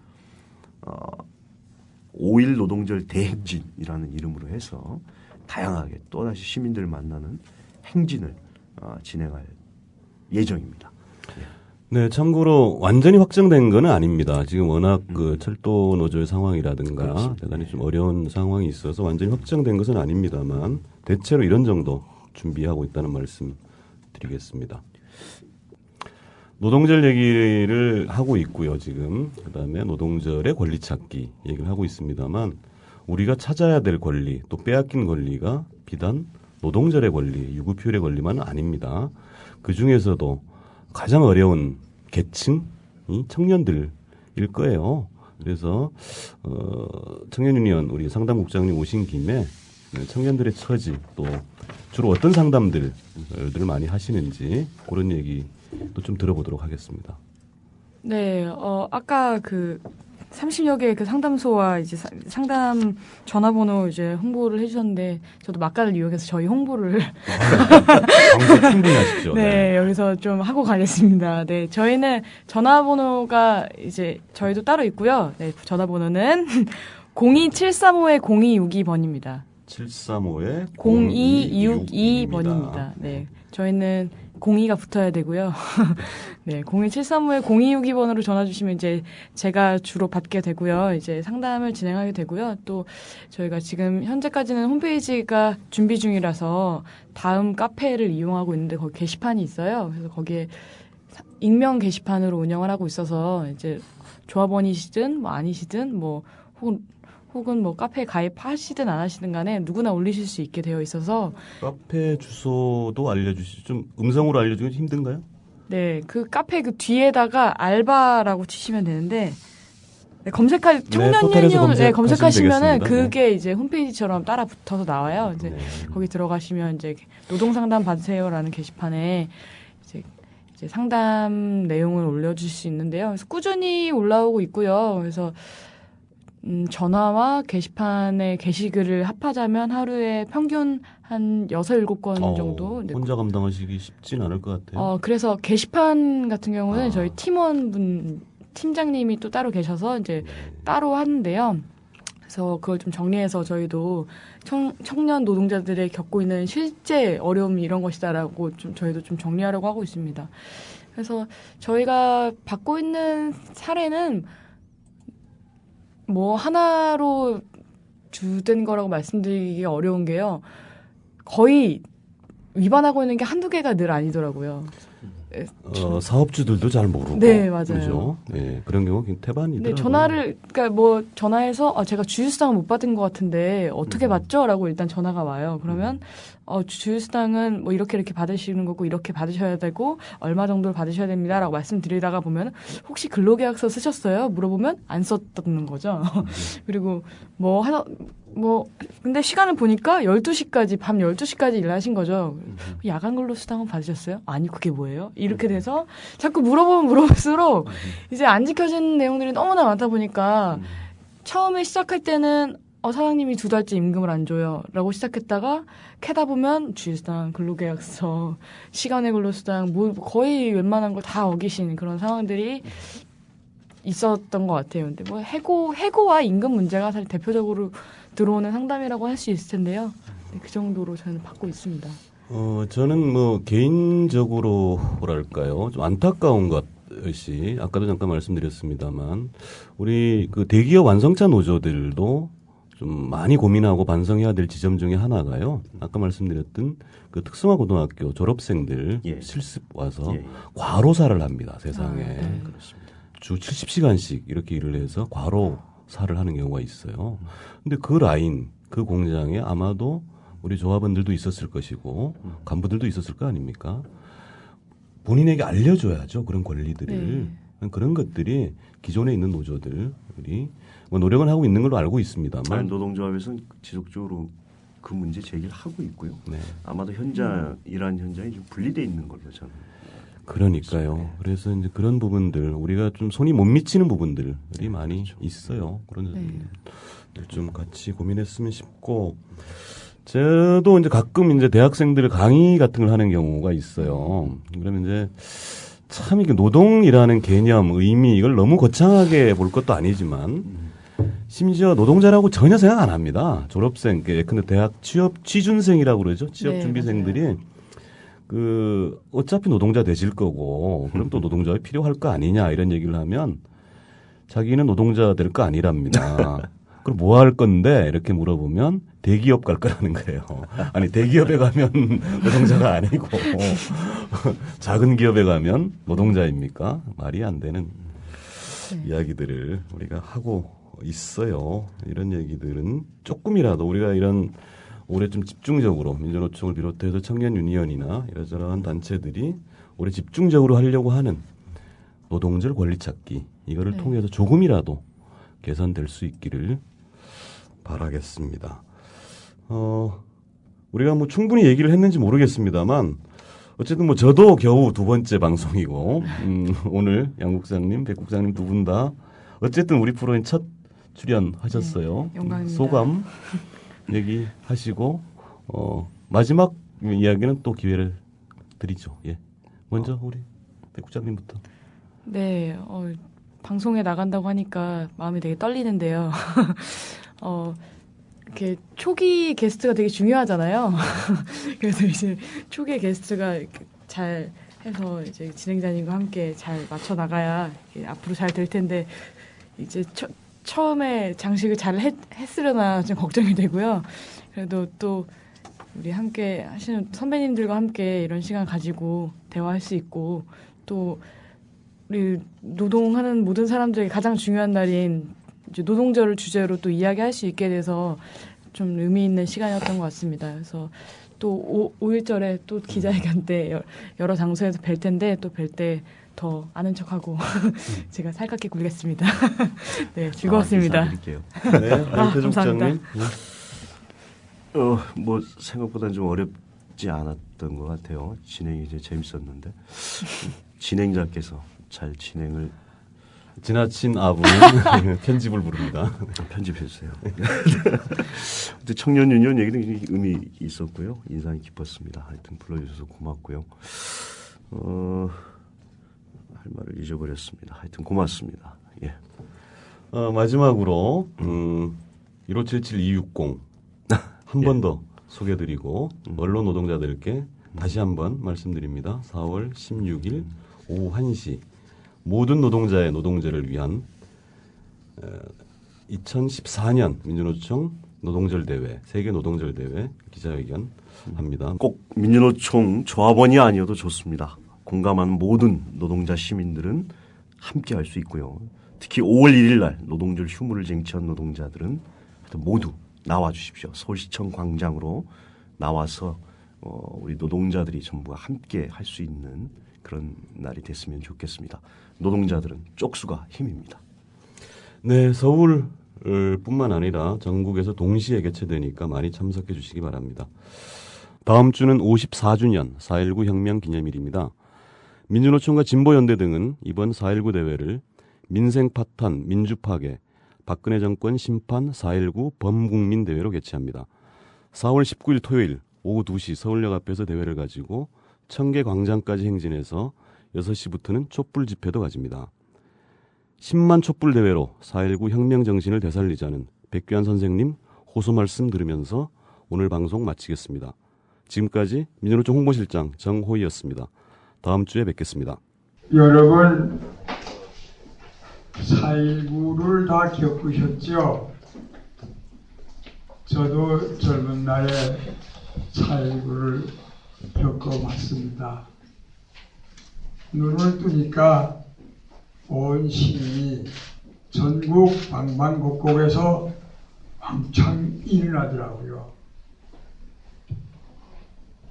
5.1 노동절 대행진이라는 이름으로 해서 다양하게 또다시 시민들 만나는 행진을 진행할 예정입니다. 네, 참고로 완전히 확정된 건 아닙니다. 지금 워낙 그 철도 노조의 상황이라든가 그렇지. 대단히 좀 어려운 상황이 있어서 완전히 확정된 것은 아닙니다만 대체로 이런 정도 준비하고 있다는 말씀 드리겠습니다. 노동절 얘기를 하고 있고요, 지금. 그다음에 노동절의 권리 찾기 얘기를 하고 있습니다만 우리가 찾아야 될 권리, 또 빼앗긴 권리가 비단 노동절의 권리, 유급휴일의 권리만은 아닙니다. 그중에서도 가장 어려운 계층이 청년들일 거예요. 그래서 청년유니언 우리 상담국장님 오신 김에 청년들의 처지 또 주로 어떤 상담들을 많이 하시는지 그런 얘기도 좀 들어보도록 하겠습니다. 네, 아까 그 30여 개의 그 상담소와 이제 상담 전화번호 이제 홍보를 해주셨는데 저도 막간을 이용해서 저희 홍보를 방송 충분히 하십시오. 네, 여기서 좀 하고 가겠습니다. 네, 저희는 전화번호가 이제 저희도 따로 있고요. 네, 전화번호는 02735-0262번입니다. 735-0262번입니다. 네, 저희는 02가 붙어야 되고요. 네, 02735-0262번으로 전화 주시면 이제 제가 주로 받게 되고요. 이제 상담을 진행하게 되고요. 또 저희가 지금 현재까지는 홈페이지가 준비 중이라서 다음 카페를 이용하고 있는데 거기 게시판이 있어요. 그래서 거기에 익명 게시판으로 운영을 하고 있어서 이제 조합원이시든 뭐 아니시든 뭐 혹은 뭐 카페에 가입하시든 안 하시든 간에 누구나 올리실 수 있게 되어 있어서 카페 주소도 알려주시죠. 좀 음성으로 알려주기 힘든가요? 네, 그 카페 그 뒤에다가 알바라고 치시면 되는데 청년유니언 검색하시면은 그게 이제 홈페이지처럼 따라 붙어서 나와요. 이제 거기 들어가시면 이제 노동 상담 받으세요라는 게시판에 이제 상담 내용을 올려주실 수 있는데요. 그래서 꾸준히 올라오고 있고요. 그래서 전화와 게시판의 게시글을 합하자면 하루에 평균 한 6, 7건 정도. 혼자 감당하시기 쉽진 않을 것 같아요. 그래서 게시판 같은 경우는 저희 팀장님이 또 따로 계셔서 이제 따로 하는데요. 그래서 그걸 좀 정리해서 저희도 청년 노동자들의 겪고 있는 실제 어려움이 이런 것이다라고 좀 저희도 좀 정리하려고 하고 있습니다. 그래서 저희가 받고 있는 사례는 뭐 하나로 주된 거라고 말씀드리기 어려운 게요. 거의 위반하고 있는 게 한두 개가 늘 아니더라고요. 사업주들도 잘 모르고. 네, 맞아요. 그렇죠? 네, 그런 경우가 태반이더라고요. 네, 그러니까 뭐 전화해서 제가 주휴수당을 못 받은 것 같은데 어떻게 받죠? 라고 일단 전화가 와요. 그러면 주휴수당은 뭐 이렇게 받으시는 거고 이렇게 받으셔야 되고 얼마 정도를 받으셔야 됩니다라고 말씀드리다가 보면 혹시 근로계약서 쓰셨어요? 물어보면 안 썼다는 거죠. 그리고 근데 시간을 보니까 12시까지, 밤 12시까지 일하신 거죠. 야간 근로수당은 받으셨어요? 아니, 그게 뭐예요? 이렇게 돼서 자꾸 물어보면 물어볼수록 이제 안 지켜지는 내용들이 너무나 많다 보니까 처음에 시작할 때는 사장님이 2달째 임금을 안 줘요 라고 시작했다가 캐다 보면 주일수당, 근로계약서, 시간의 근로수당 뭐 거의 웬만한 거 다 어기신 그런 상황들이 있었던 것 같아요. 근데 뭐 해고와 임금 문제가 사실 대표적으로 들어오는 상담이라고 할 수 있을 텐데요. 네, 그 정도로 저는 받고 있습니다. 저는 뭐 개인적으로 뭐랄까요, 좀 안타까운 것이 아까도 잠깐 말씀드렸습니다만 우리 그 대기업 완성차 노조들도 좀 많이 고민하고 반성해야 될 지점 중에 하나가요. 아까 말씀드렸던 그 특성화 고등학교 졸업생들 실습 와서 과로사를 합니다. 세상에. 그렇습니다. 주 70시간씩 이렇게 일을 해서 과로사를 하는 경우가 있어요. 근데 그 라인, 그 공장에 아마도 우리 조합원들도 있었을 것이고 간부들도 있었을 거 아닙니까? 본인에게 알려줘야죠. 그런 권리들을. 그런 것들이 기존에 있는 노조들이 뭐 노력은 하고 있는 걸로 알고 있습니다만 노동조합에서는 지속적으로 그 문제 제기를 하고 있고요. 아마도 일하는 현장이 좀 분리되어 있는 걸로 저는. 그러니까요. 그래서 이제 그런 부분들 우리가 좀 손이 못 미치는 부분들이 많이 있어요. 그런 부분들 좀 같이 고민했으면 싶고, 저도 이제 가끔 이제 대학생들 강의 같은 걸 하는 경우가 있어요. 그러면 이제 참 이게 노동이라는 개념, 의미 이걸 너무 거창하게 볼 것도 아니지만 심지어 노동자라고 전혀 생각 안 합니다. 졸업생, 근데 대학 취준생이라고 그러죠. 취업준비생들이 그 어차피 노동자 되실 거고 그럼 또 노동자가 필요할 거 아니냐 이런 얘기를 하면 자기는 노동자 될 거 아니랍니다. 그럼 뭐 할 건데 이렇게 물어보면 대기업 갈 거라는 거예요. 아니 대기업에 가면 노동자가 아니고 작은 기업에 가면 노동자입니까? 말이 안 되는 이야기들을 우리가 하고 있어요. 이런 얘기들은 조금이라도 우리가 이런 올해 좀 집중적으로 민주노총을 비롯해서 청년 유니언이나 이러저러한 단체들이 올해 집중적으로 하려고 하는 노동절 권리 찾기 이거를 통해서 조금이라도 개선될 수 있기를 바라겠습니다. 우리가 뭐 충분히 얘기를 했는지 모르겠습니다만 어쨌든 뭐 저도 겨우 2번째 방송이고 오늘 양 국장님, 백 국장님 두 분 다 어쨌든 우리 프로에 첫 출연하셨어요. 영광입니다. 소감 얘기하시고 마지막 이야기는 또 기회를 드리죠. 예. 먼저 우리 백 국장님부터. 네, 방송에 나간다고 하니까 마음이 되게 떨리는데요. 이렇게 초기 게스트가 되게 중요하잖아요. 그래서 이제 초기 게스트가 이렇게 잘 해서 이제 진행자님과 함께 잘 맞춰 나가야 앞으로 잘 될 텐데 이제 처음에 장식을 잘 했으려나 좀 걱정이 되고요. 그래도 또 우리 함께 하시는 선배님들과 함께 이런 시간 가지고 대화할 수 있고 또 우리 노동하는 모든 사람들에게 가장 중요한 날인 이제 노동절을 주제로 또 이야기할 수 있게 돼서 좀 의미 있는 시간이었던 것 같습니다. 그래서 또 5.1절에 또 기자회견 때 여러 장소에서 뵐 텐데 또 뵐 때 더 아는 척하고 제가 살갑게 굴겠습니다. 네, 즐거웠습니다. 네, 감사합니다. 뭐 생각보다는 좀 어렵지 않았던 것 같아요. 진행이 이제 재밌었는데 진행자께서 잘 진행을 지나친 아부는 편집을 부릅니다. 편집해주세요. 근데 청년 유니언 얘기는 의미 있었고요. 인상이 깊었습니다. 하여튼 불러주셔서 고맙고요. 할 말을 잊어버렸습니다. 하여튼 고맙습니다. 예. 마지막으로 1577-260 한 번 더 소개드리고 언론 노동자들께 다시 한번 말씀드립니다. 4월 16일 오후 1시 모든 노동자의 노동절을 위한 2014년 민주노총 노동절 대회, 세계 노동절 대회 기자회견 합니다. 꼭 민주노총 조합원이 아니어도 좋습니다. 공감하는 모든 노동자 시민들은 함께 할 수 있고요. 특히 5월 1일 날 노동절 휴무를 쟁취한 노동자들은 모두 나와 주십시오. 서울시청 광장으로 나와서 우리 노동자들이 전부가 함께 할 수 있는 그런 날이 됐으면 좋겠습니다. 노동자들은 쪽수가 힘입니다. 네, 서울 뿐만 아니라 전국에서 동시에 개최되니까 많이 참석해 주시기 바랍니다. 다음 주는 54주년 4.19 혁명 기념일입니다. 민주노총과 진보연대 등은 이번 4.19 대회를 민생 파탄, 민주 파괴, 박근혜 정권 심판 4.19 범국민 대회로 개최합니다. 4월 19일 토요일 오후 2시 서울역 앞에서 대회를 가지고 청계 광장까지 행진해서 6시부터는 촛불 집회도 가집니다. 10만 촛불 대회로 4.19 혁명 정신을 되살리자는 백규환 선생님 호소 말씀 들으면서 오늘 방송 마치겠습니다. 지금까지 민주노총 홍보실장 정호희였습니다. 다음 주에 뵙겠습니다. 여러분 4.19를 다 겪으셨죠? 저도 젊은 날에 4.19를 겪어봤습니다. 눈을 뜨니까 온 시민이 전국 방방곡곡에서 왕창 일어나더라고요.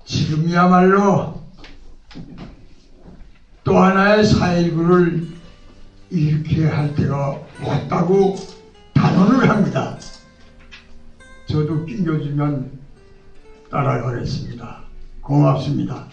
지금이야말로 또 하나의 4.19를 이렇게 할 때가 왔다고 단언을 합니다. 저도 낑겨주면 따라가겠습니다. 고맙습니다.